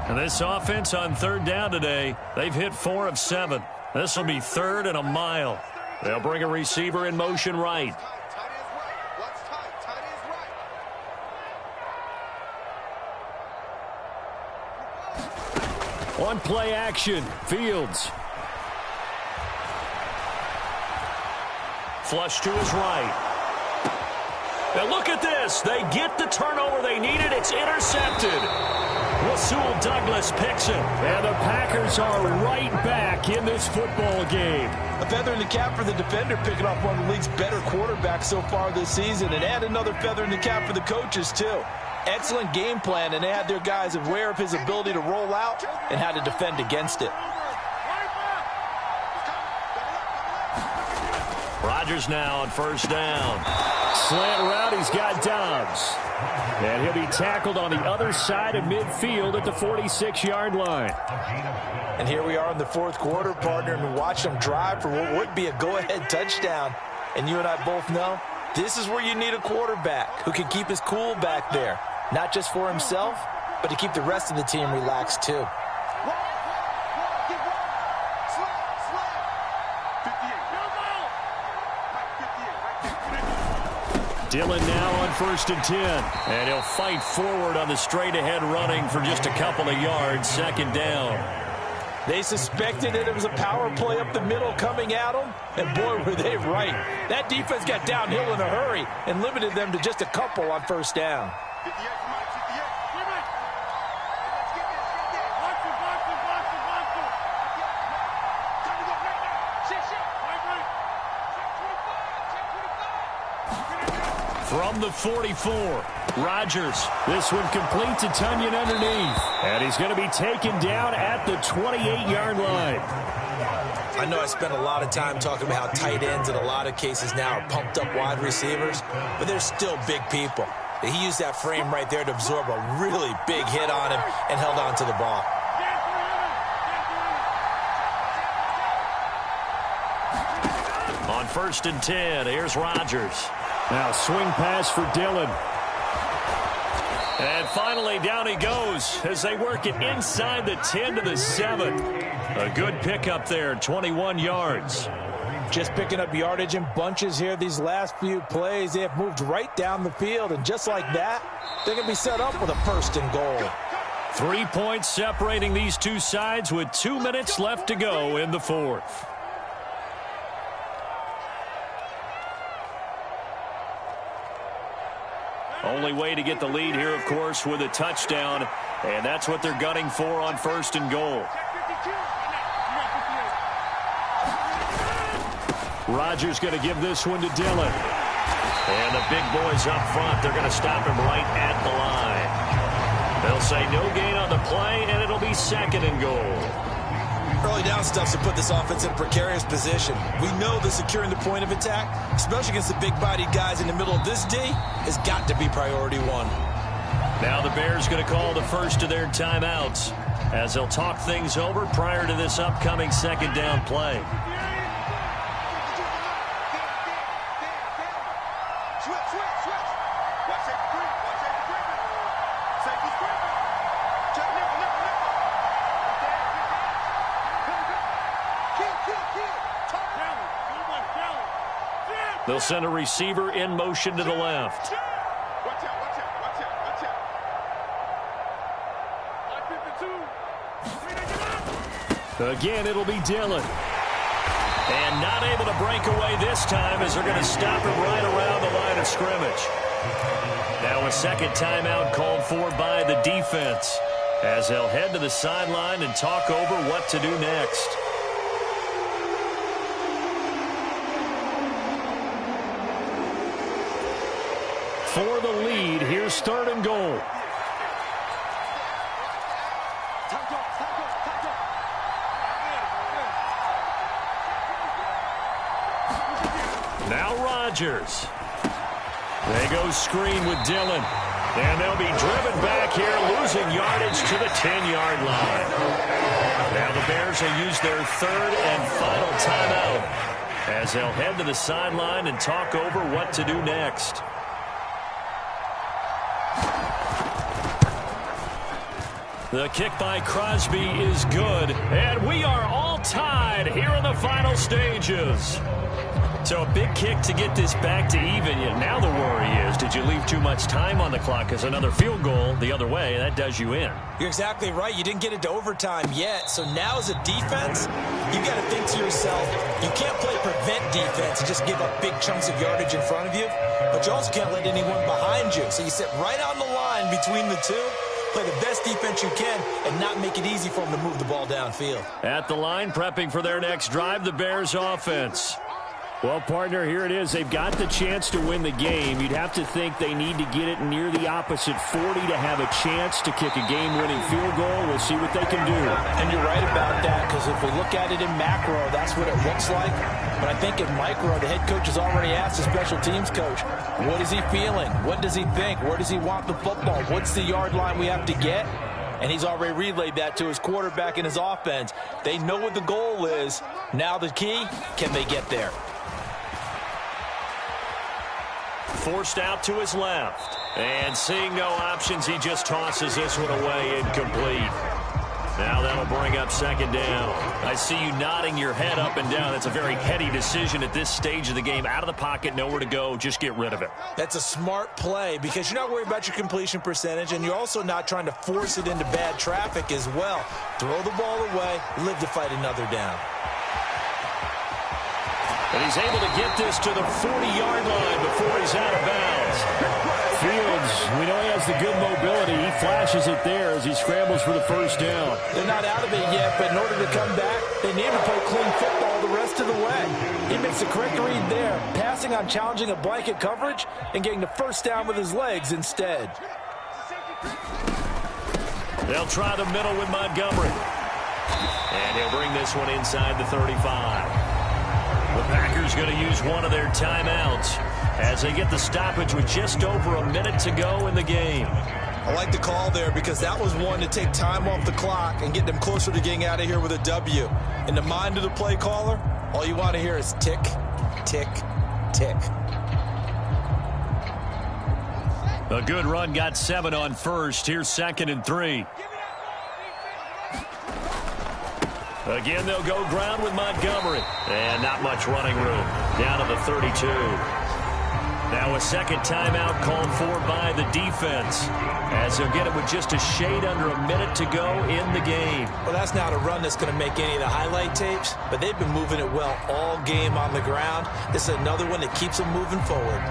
And this offense on 3rd down today, they've hit 4 of 7. This will be 3rd and a mile. They'll bring a receiver in motion right. On play action, Fields. Flush to his right. Now look at this. They get the turnover they needed. It's intercepted. Rasul Douglas picks it. And the Packers are right back in this football game. A feather in the cap for the defender, picking off one of the league's better quarterbacks so far this season. And add another feather in the cap for the coaches, too. Excellent game plan, and they had their guys aware of his ability to roll out and how to defend against it. Rodgers now on 1st down. Slant route, he's got Dobbs. And he'll be tackled on the other side of midfield at the 46-yard line. And here we are in the 4th quarter, partner, and watch them drive for what would be a go-ahead touchdown. And you and I both know this is where you need a quarterback who can keep his cool back there. not just for himself, but to keep the rest of the team relaxed too. Dillon now on 1st and 10. And he'll fight forward on the straight-ahead running for just a couple of yards. 2nd down. They suspected that it was a power play up the middle coming at them, and boy, were they right. That defense got downhill in a hurry and limited them to just a couple on 1st down. From the 44, Rodgers. This one complete to Tonyan underneath. And he's going to be taken down at the 28-yard line. I know I spent a lot of time talking about how tight ends in a lot of cases now are pumped up wide receivers, but they're still big people. He used that frame right there to absorb a really big hit on him and held on to the ball. On 1st and 10, here's Rodgers. Now swing pass for Dillon. And finally down he goes as they work it inside the 10 to the 7. A good pickup there, 21 yards. Just picking up yardage in bunches here these last few plays. They have moved right down the field, and just like that, they're going to be set up with a 1st and goal. 3 points separating these two sides with 2 minutes left to go in the 4th. Only way to get the lead here, of course, with a touchdown, and that's what they're gunning for on 1st and goal. Rodgers going to give this one to Dillon. And the big boys up front, they're going to stop him right at the line. They'll say no gain on the play, and it'll be 2nd and goal. Early down stuff's to put this offense in a precarious position. We know that securing the point of attack, especially against the big-bodied guys in the middle of this D, has got to be priority 1. Now the Bears going to call the first of their timeouts as they'll talk things over prior to this upcoming 2nd down play. They'll send a receiver in motion to the left. Again, it'll be Dillon. And not able to break away this time as they're going to stop him right around the line of scrimmage. Now a 2nd timeout called for by the defense as they'll head to the sideline and talk over what to do next. For the lead, here's 3rd and goal. Now Rodgers. They go screen with Dillon. And they'll be driven back here, losing yardage to the 10-yard line. Now the Bears will use their 3rd and final timeout as they'll head to the sideline and talk over what to do next. The kick by Crosby is good, and we are all tied here in the final stages. So a big kick to get this back to even. Now the worry is, did you leave too much time on the clock? Because another field goal the other way, that does you in. You're exactly right. You didn't get it to overtime yet. So now as a defense, you got to think to yourself, you can't play prevent defense and just give up big chunks of yardage in front of you. But you also can't let anyone behind you. So you sit right on the line between the two. Play the best defense you can and not make it easy for them to move the ball downfield. At the line, prepping for their next drive, the Bears offense. Well, partner, here it is. They've got the chance to win the game. You'd have to think they need to get it near the opposite 40 to have a chance to kick a game-winning field goal. We'll see what they can do. And you're right about that, because if we look at it in macro, that's what it looks like. But I think in micro, the head coach has already asked the special teams coach, what is he feeling? What does he think? Where does he want the football? What's the yard line we have to get? And he's already relayed that to his quarterback and his offense. They know what the goal is. Now the key, can they get there? Forced out to his left. And seeing no options, he just tosses this one away incomplete. Now that'll bring up second down. I see you nodding your head up and down. That's a very heady decision at this stage of the game. Out of the pocket, nowhere to go. Just get rid of it. That's a smart play because you're not worried about your completion percentage, and you're also not trying to force it into bad traffic as well. Throw the ball away, live to fight another down. And he's able to get this to the 40-yard line before he's out of bounds. Fields, we know he has the good mobility. He flashes it there as he scrambles for the first down. They're not out of it yet, but in order to come back, they need to play clean football the rest of the way. He makes the correct read there, passing on challenging a blanket coverage and getting the first down with his legs instead. They'll try the middle with Montgomery. And he'll bring this one inside the 35. The Packers going to use one of their timeouts as they get the stoppage with just over a minute to go in the game. I like the call there because that was one to take time off the clock and get them closer to getting out of here with a W. In the mind of the play caller, all you want to hear is tick, tick, tick. A good run got 7 on first. Here's 2nd and 3. Again, they'll go ground with Montgomery. And not much running room. Down to the 32. Now a second timeout called for by the defense, as they'll get it with just a shade under a minute to go in the game. Well, that's not a run that's going to make any of the highlight tapes, but they've been moving it well all game on the ground. This is another one that keeps them moving forward.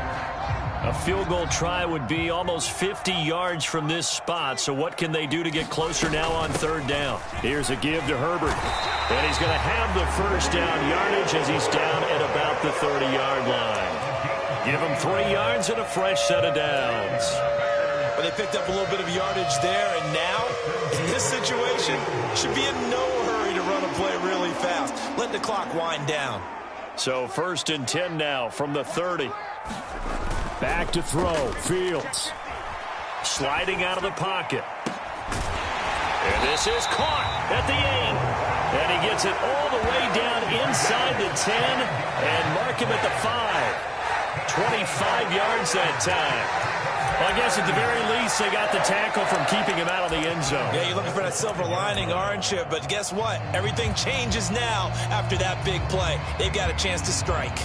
A field goal try would be almost 50 yards from this spot, so what can they do to get closer now on 3rd down? Here's a give to Herbert, and he's going to have the first down yardage as he's down at about the 30-yard line. Give him 3 yards and a fresh set of downs. But they picked up a little bit of yardage there, and now, in this situation, should be in no hurry to run a play really fast. Let the clock wind down. So 1st and 10 now from the 30. Back to throw, Fields. Sliding out of the pocket. And this is caught at the 8. And he gets it all the way down inside the 10 and mark him at the 5. 25 yards that time. Well, I guess at the very least they got the tackle from keeping him out of the end zone. Yeah, you're looking for that silver lining, aren't you? But guess what? Everything changes now after that big play. They've got a chance to strike.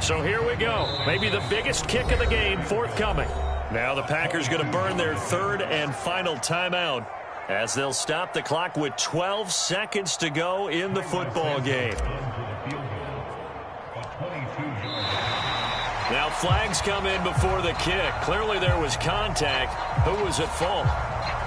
So here we go. Maybe the biggest kick of the game forthcoming. Now the Packers going to burn their 3rd and final timeout as they'll stop the clock with 12 seconds to go in the football game. Now flags come in before the kick. Clearly there was contact. Who was at fault?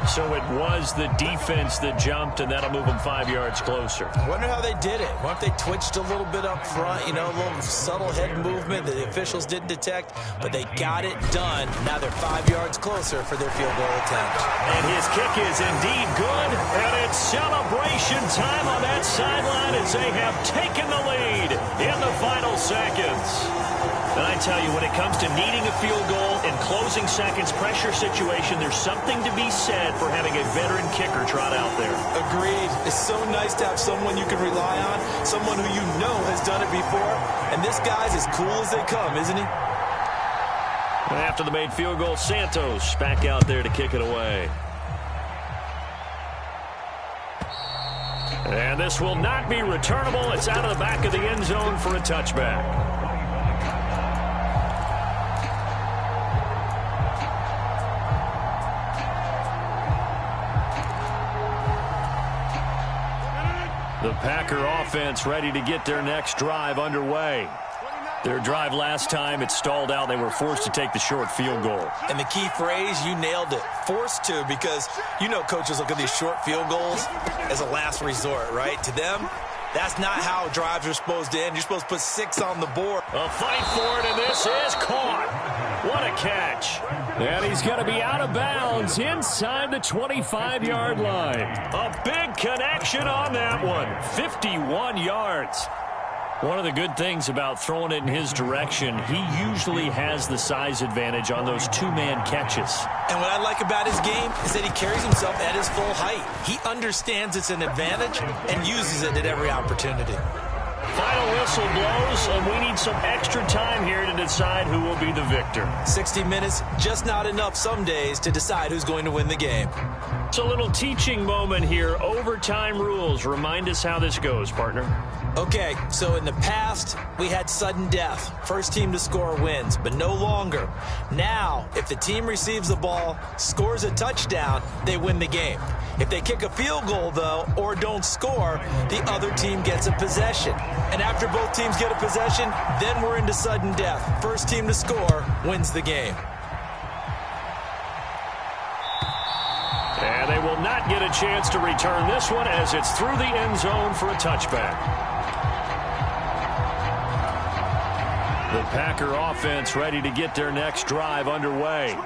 So it was the defense that jumped, and that'll move them 5 yards closer. I wonder how they did it. What if they twitched a little bit up front, you know, a little subtle head movement that the officials didn't detect, but they got it done. Now they're 5 yards closer for their field goal attempt. And his kick is indeed good, and it's celebration time on that sideline as they have taken the lead in the final seconds. And I tell you, when it comes to needing a field goal in closing seconds, pressure situation, there's something to be said for having a veteran kicker trot out there. Agreed. It's so nice to have someone you can rely on, someone who you know has done it before. And this guy's as cool as they come, isn't he? And after the made field goal, Santos back out there to kick it away. And this will not be returnable. It's out of the back of the end zone for a touchback. The Packer offense ready to get their next drive underway. Their drive last time, it stalled out. They were forced to take the short field goal. And the key phrase, you nailed it, forced to, because you know coaches look at these short field goals as a last resort, right? To them, that's not how drives are supposed to end. You're supposed to put 6 on the board. A fight for it, and this is caught. What a catch. And he's going to be out of bounds inside the 25-yard line. A big connection on that one. 51 yards. One of the good things about throwing it in his direction, he usually has the size advantage on those two-man catches. And what I like about his game is that he carries himself at his full height. He understands it's an advantage and uses it at every opportunity. Final final whistle blows, and we need some extra time here to decide who will be the victor. 60 minutes, just not enough some days to decide who's going to win the game. It's a little teaching moment here. Overtime rules. Remind us how this goes, partner. Okay, so in the past, we had sudden death. First team to score wins, but no longer. Now, if the team receives the ball, scores a touchdown, they win the game. If they kick a field goal, though, or don't score, the other team gets a possession. And after both teams get a possession, then we're into sudden death. First team to score wins the game. And they will not get a chance to return this one as it's through the end zone for a touchback. The Packer offense ready to get their next drive underway.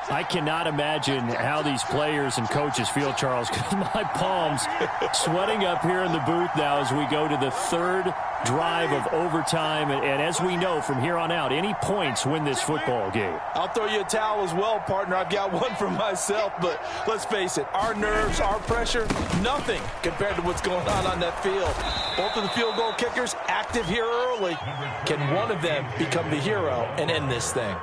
I cannot imagine how these players and coaches feel, Charles, because my palms sweating up here in the booth now as we go to the third drive of overtime. And as we know from here on out, any points win this football game. I'll throw you a towel as well, partner. I've got one for myself, but let's face it, our nerves, our pressure, nothing compared to what's going on that field. Both of the field goal kickers active here early. Can one of them become the hero and end this thing?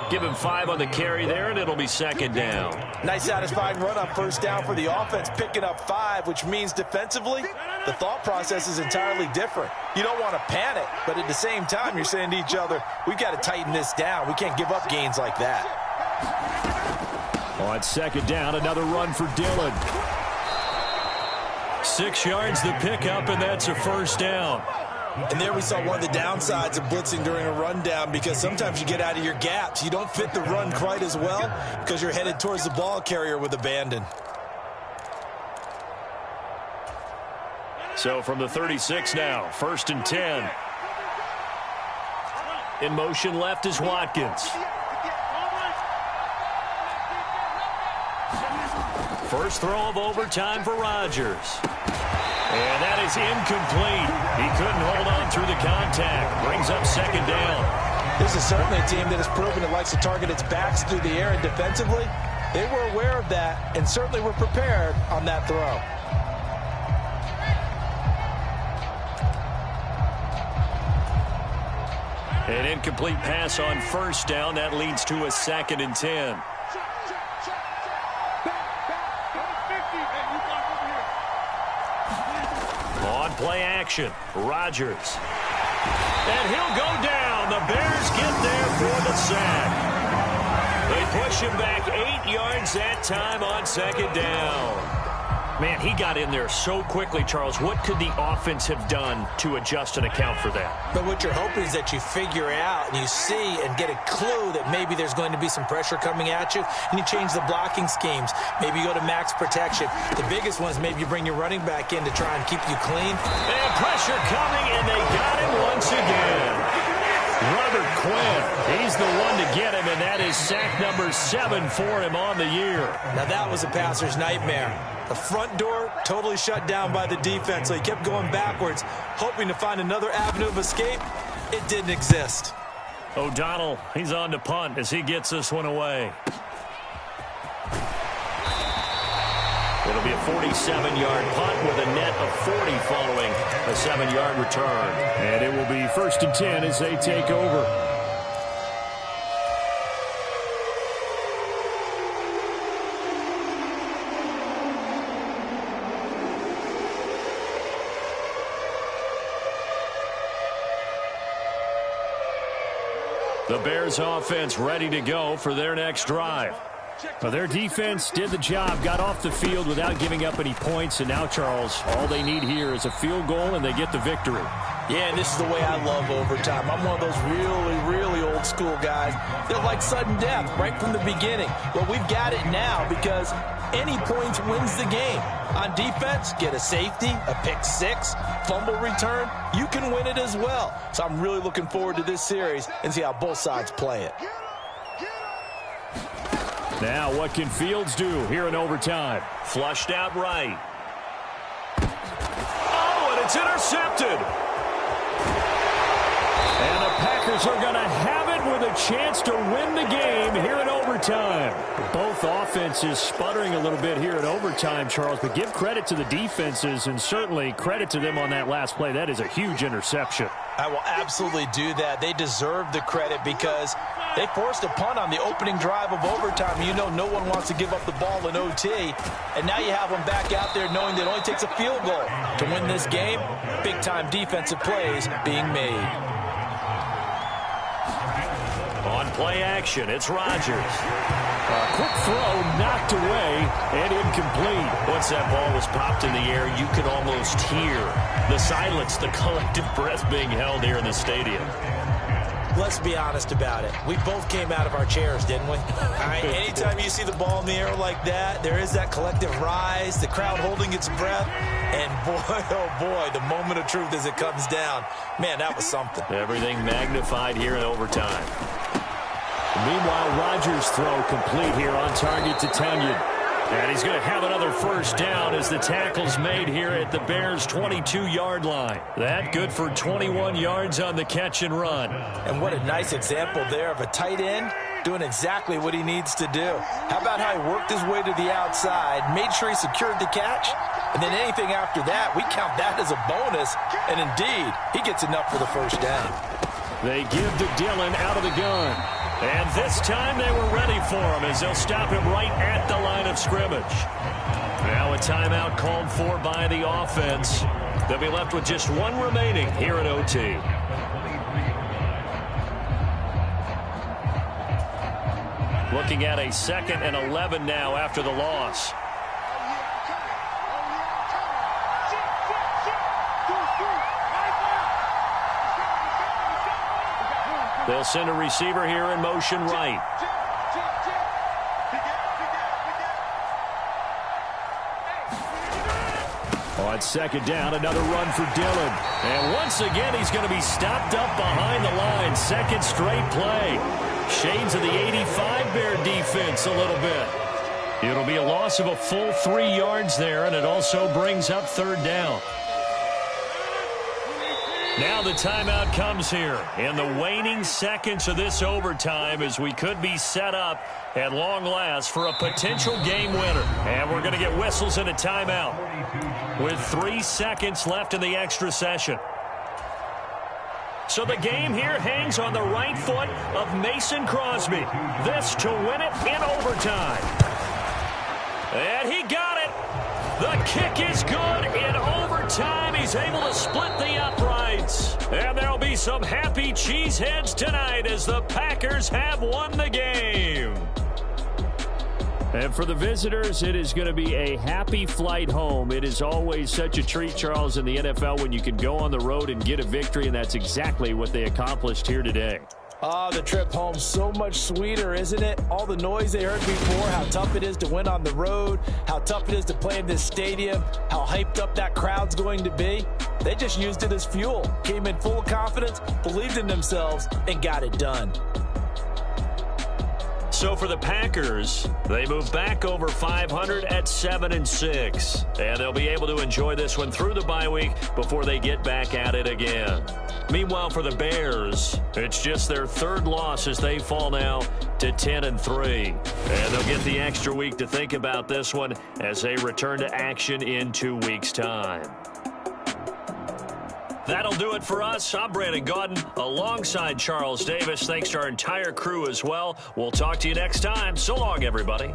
Give him 5 on the carry there, and it'll be second down. Nice satisfying run on first down for the offense, picking up 5, which means defensively, the thought process is entirely different. You don't want to panic, but at the same time, you're saying to each other, we've got to tighten this down. We can't give up gains like that. On second down, another run for Dillon. 6 yards the pickup, and that's a first down. And there we saw one of the downsides of blitzing during a rundown, because sometimes you get out of your gaps. You don't fit the run quite as well because you're headed towards the ball carrier with abandon. So from the 36 now, first and 10. In motion left is Watkins. First throw of overtime for Rodgers. And that is incomplete. He couldn't hold on through the contact. Brings up second down. This is certainly a team that has proven it likes to target its backs through the air, and defensively, they were aware of that and certainly were prepared on that throw. An incomplete pass on first down. That leads to a second and 10. On play action, Rodgers. And he'll go down. The Bears get there for the sack. They push him back 8 yards that time on second down. Man, he got in there so quickly, Charles. What could the offense have done to adjust and account for that? But what you're hoping is that you figure out and you see and get a clue that maybe there's going to be some pressure coming at you, and you change the blocking schemes. Maybe you go to max protection. The biggest one is maybe you bring your running back in to try and keep you clean. And pressure coming, and they got him once again. Robert Quinn, he's the one to get him, and that is sack number 7 for him on the year. Now that was a passer's nightmare. The front door totally shut down by the defense, so he kept going backwards, hoping to find another avenue of escape. It didn't exist. O'Donnell, he's on to punt as he gets this one away. It'll be a 47-yard punt with a net of 40 following a 7-yard return. And it will be first and 10 as they take over. The Bears offense ready to go for their next drive. Well, their defense did the job, got off the field without giving up any points, and now, Charles, all they need here is a field goal, and they get the victory. Yeah, and this is the way I love overtime. I'm one of those really old school guys that like sudden death right from the beginning. Well, we've got it now because any points wins the game. On defense, get a safety, a pick six, fumble return, you can win it as well. So I'm really looking forward to this series and see how both sides play it. Now, what can Fields do here in overtime? Flushed out right. Oh, and it's intercepted. And the Packers Packers are going to have it with a chance to win the game here in overtime. Both offenses sputtering a little bit here in overtime, Charles, but give credit to the defenses and certainly credit to them on that last play. That is a huge interception. I will absolutely do that. They deserve the credit because they forced a punt on the opening drive of overtime. You know no one wants to give up the ball in OT, and now you have them back out there knowing that it only takes a field goal to win this game. Big-time defensive plays being made. On play action, it's Rodgers. A quick throw knocked away and incomplete. Once that ball was popped in the air, you could almost hear the silence, the collective breath being held here in the stadium. Let's be honest about it. We both came out of our chairs, didn't we? All right, anytime you see the ball in the air like that, there is that collective rise, the crowd holding its breath, and boy, oh boy, the moment of truth as it comes down. Man, that was something. Everything magnified here in overtime. Meanwhile, Rodgers' throw complete here on target to Tonyan. And he's going to have another first down as the tackle's made here at the Bears' 22-yard line. That good for 21 yards on the catch and run. And what a nice example there of a tight end doing exactly what he needs to do. How about how he worked his way to the outside, made sure he secured the catch, and then anything after that, we count that as a bonus. And indeed, he gets enough for the first down. They give to Dillon out of the gun. And this time they were ready for him as they'll stop him right at the line of scrimmage. Now a timeout called for by the offense. They'll be left with just one remaining here at OT. Looking at a 2nd and 11 now after the loss. They'll send a receiver here in motion right. On 2nd down, another run for Dillon. And once again, he's going to be stopped up behind the line. 2nd straight play. Shades of the 85 Bear defense a little bit. It'll be a loss of a full 3 yards there, and it also brings up 3rd down. Now the timeout comes here in the waning seconds of this overtime as we could be set up at long last for a potential game winner. And we're going to get whistles and a timeout with 3 seconds left in the extra session. So the game here hangs on the right foot of Mason Crosby. This to win it in overtime. And he got it. The kick is good in overtime. He's able to split the uprights. And there'll be some happy cheeseheads tonight as the Packers have won the game. And for the visitors, it is going to be a happy flight home. It is always such a treat, Charles, in the NFL when you can go on the road and get a victory, and that's exactly what they accomplished here today. The trip home so much sweeter, isn't it? All the noise they heard before, how tough it is to win on the road, how tough it is to play in this stadium, how hyped up that crowd's going to be. They just used it as fuel, came in full of confidence, believed in themselves, and got it done. So for the Packers, they move back over 500 at 7-6. And they'll be able to enjoy this one through the bye week before they get back at it again. Meanwhile, for the Bears, it's just their 3rd loss as they fall now to 10-3. And they'll get the extra week to think about this one as they return to action in 2 weeks' time. That'll do it for us. I'm Brandon Gaudin alongside Charles Davis. Thanks to our entire crew as well. We'll talk to you next time. So long, everybody.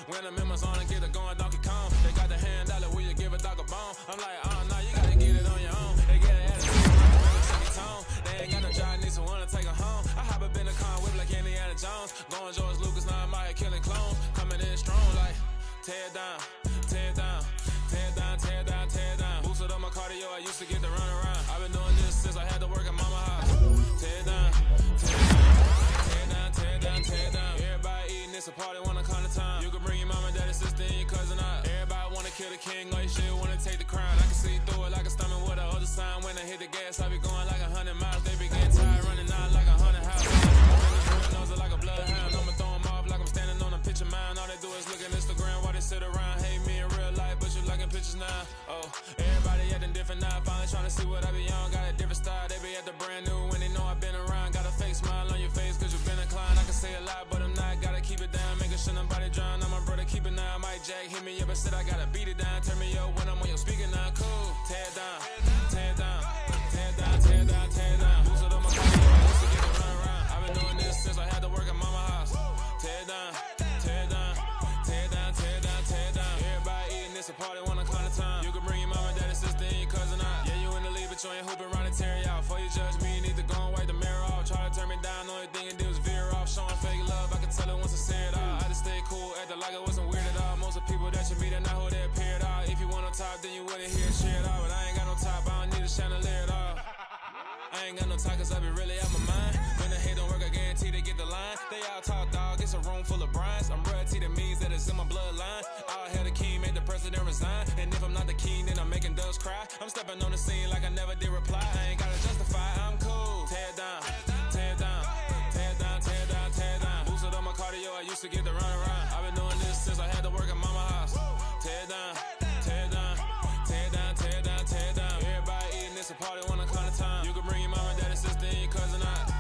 When the members on and get it going, Donkey Kong. They got the hand dollar, will you give a dog a bone? I'm like, oh no, you gotta get it on your own. They get an attitude, tone. They ain't got no job, need someone to take her home. I hop up in the car, whip like Indiana Jones. Going George Lucas, now I'm out here killing clones. Coming in strong like, tear down, tear down, tear down, tear down, tear down. Boosted up my cardio, I used to get to run around. I've been doing this since I had to work at Mama House. now. Oh, everybody acting different now. Finally trying to see what I be on. Got a different style. They be at the brand new when they know I've been around. Got a fake smile on your face cause you've been inclined. I can say a lot, but I'm not. Gotta keep it down. Making sure nobody drown. I'm my brother, keep it now. Mike Jack hit me up and said I gotta beat it down. Turn me up when I'm on your speaker now. Cool. Tear it down. Tear it down. Tear it down. Tear it down. Tear it down. Boost it on my car. Used to get it run around. I've been doing this since I had to work at mama house. Tear it down. Tear it down. Tear it down. Tear it down. Tear it down. Everybody eating this a party one o'clock of time. You can bring your mama, daddy, sister, and your cousin out. Yeah, you in the lead, but you ain't hooping around and tear out. Before you judge me, you need to go and wipe the mirror off. Try to turn me down, only thing it did was veer off. Showing fake love, I can tell it once I say it all. I just stay cool, acting like I wasn't weird at all. Most of the people that you meet are not who they appear at all. If you want on top, then you wouldn't hear shit at all. But I ain't got no top, I don't need a chandelier at all. I ain't got no talk cause I be really out my mind. When the hate don't work, I guarantee they get the line. They all talk dog, it's a room full of Bryans. I'm royalty, that means that it's in my bloodline. All hail the king, make the president resign. And if I'm not the king, then I'm making doves cry. I'm stepping on the scene like I never did reply. I ain't gotta justify, I'm cool. Tear it down, tear it down, tear it down, tear it down, tear it down. Boosted on my cardio, I used to get the run around. I've been doing this since I had to work at mama house. Tear it down, tear it down, tear it down, tear it down, tear it down. Everybody eating this a party one o'clock of time. You can bring your mama, daddy, sister, and your cousin out.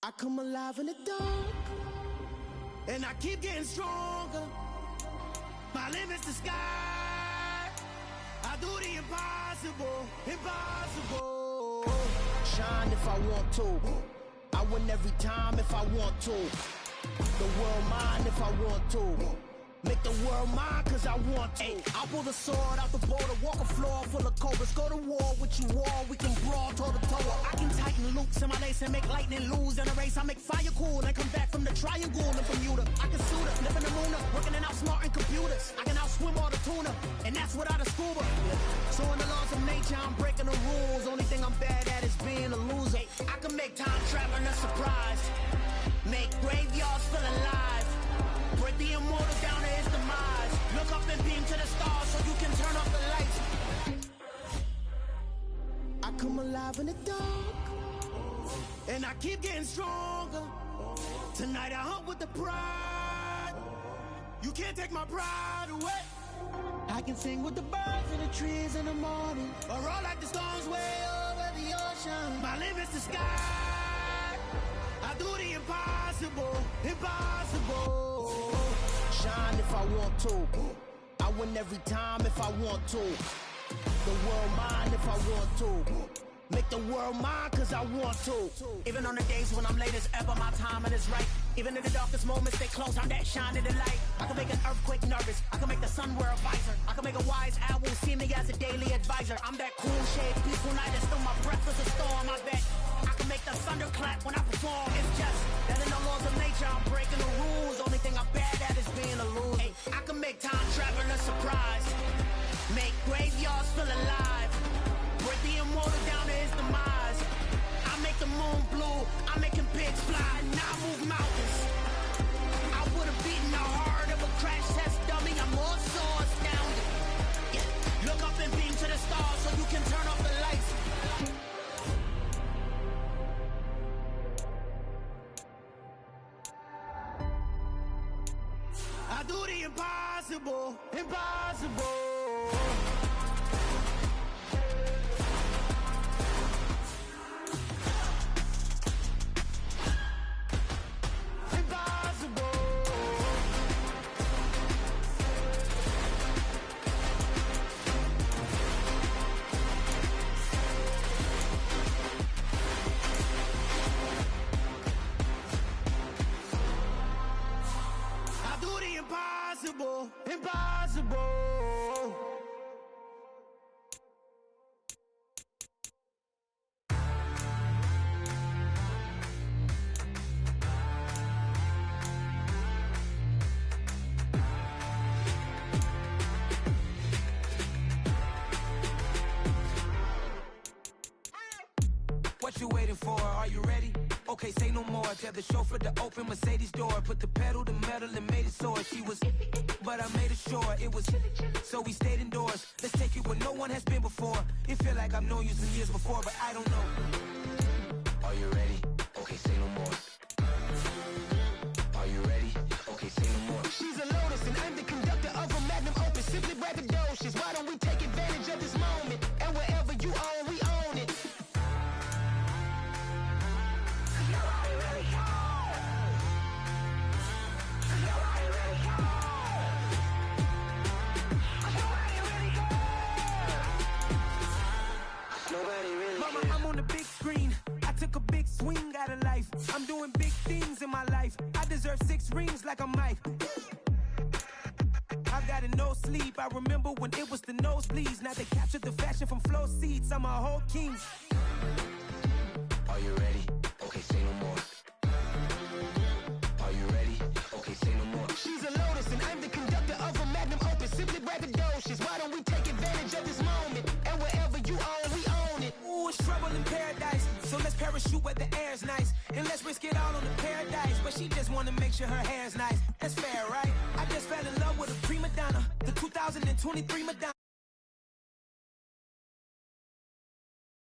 I come alive in the dark, and I keep getting stronger. My limit's the sky. I do the impossible, impossible. Shine if I want to. I win every time if I want to. The world mine if I want to. Make the world mine cause I want to. I pull the sword out the border, walk a floor full of cobras. Go to war with you all, we can brawl toe to toe. I can tighten loops in my lace and make lightning lose in a race. I make fire cool and come back from the triangle in Bermuda. I can suit up, live in the moon, working and outsmarting computers. I can outswim all the tuna, and that's without a scuba. So in the laws of nature, I'm breaking the rules. Only thing I'm bad at is being a loser. I can make time traveling a surprise, make graveyards feel alive. Break the immortal down to his demise. Look up and beam to the stars so you can turn off the lights. I come alive in the dark, and I keep getting stronger. Tonight I hunt with the pride. You can't take my pride away. I can sing with the birds and the trees in the morning, or roll like the storms way over the ocean. My limit's the sky. I do the impossible, impossible. Shine if I want to. I win every time if I want to. The world mine if I want to. Make the world mine cause I want to. Even on the days when I'm late as ever, my timing is right. Even in the darkest moments, stay close, I'm that shining the light. I can make an earthquake nervous, I can make the sun wear a visor. I can make a wise owl see me as a daily advisor. I'm that cool shade, peaceful night, and still my breath is a storm. I bet I can make the thunder clap when I perform. It's just that in the laws of nature, I'm breaking the rules. Only thing I'm bad at is being a loser. Hey, I can make time travel a surprise, make graveyards feel alive. Break the immortal down to his demise. I make the moon blue, I make him pigs fly, and I move mountains. I would've beaten the heart of a crash test dummy. I'm more so astounded. Yeah. Look up and beam to the stars so you can turn off the lights. I do the impossible, impossible. you waiting for? Are you ready? Okay, say no more. Tell the chauffeur to open Mercedes door. Put the pedal to metal and made it soar. She was, but I made it sure it was. So we stayed indoors. Let's take it where no one has been before. It feel like I've known you some years before, but I don't know. Are you ready? Okay, say no more. Are you ready? Okay, say no more. She's a Lotus and I'm the conductor of a Magnum Opus. Simply braggadocious. Why don't we take advantage of this moment? And wherever you own, we own it. Mama, I'm on the big screen. I took a big swing out of life. I'm doing big things in my life. I deserve 6 rings like a Mike. I've got no sleep. I remember when it was the nosebleeds. Now they captured the fashion from flow seats. I'm a whole king. Are you ready? Okay, say no more. Are you ready? Okay, say no more. She's a Lotus and I'm the conductor of a Magnum Opus. Simply braggadocious. Why don't we take advantage of this moment? And wherever you own, we own it. Ooh, it's trouble in paradise. So let's parachute where the air's nice. And let's risk it all on the paradise. But she just wanna make sure her hair's nice. That's fair, right? I just fell in love with a prima donna. The 2023 Madonna.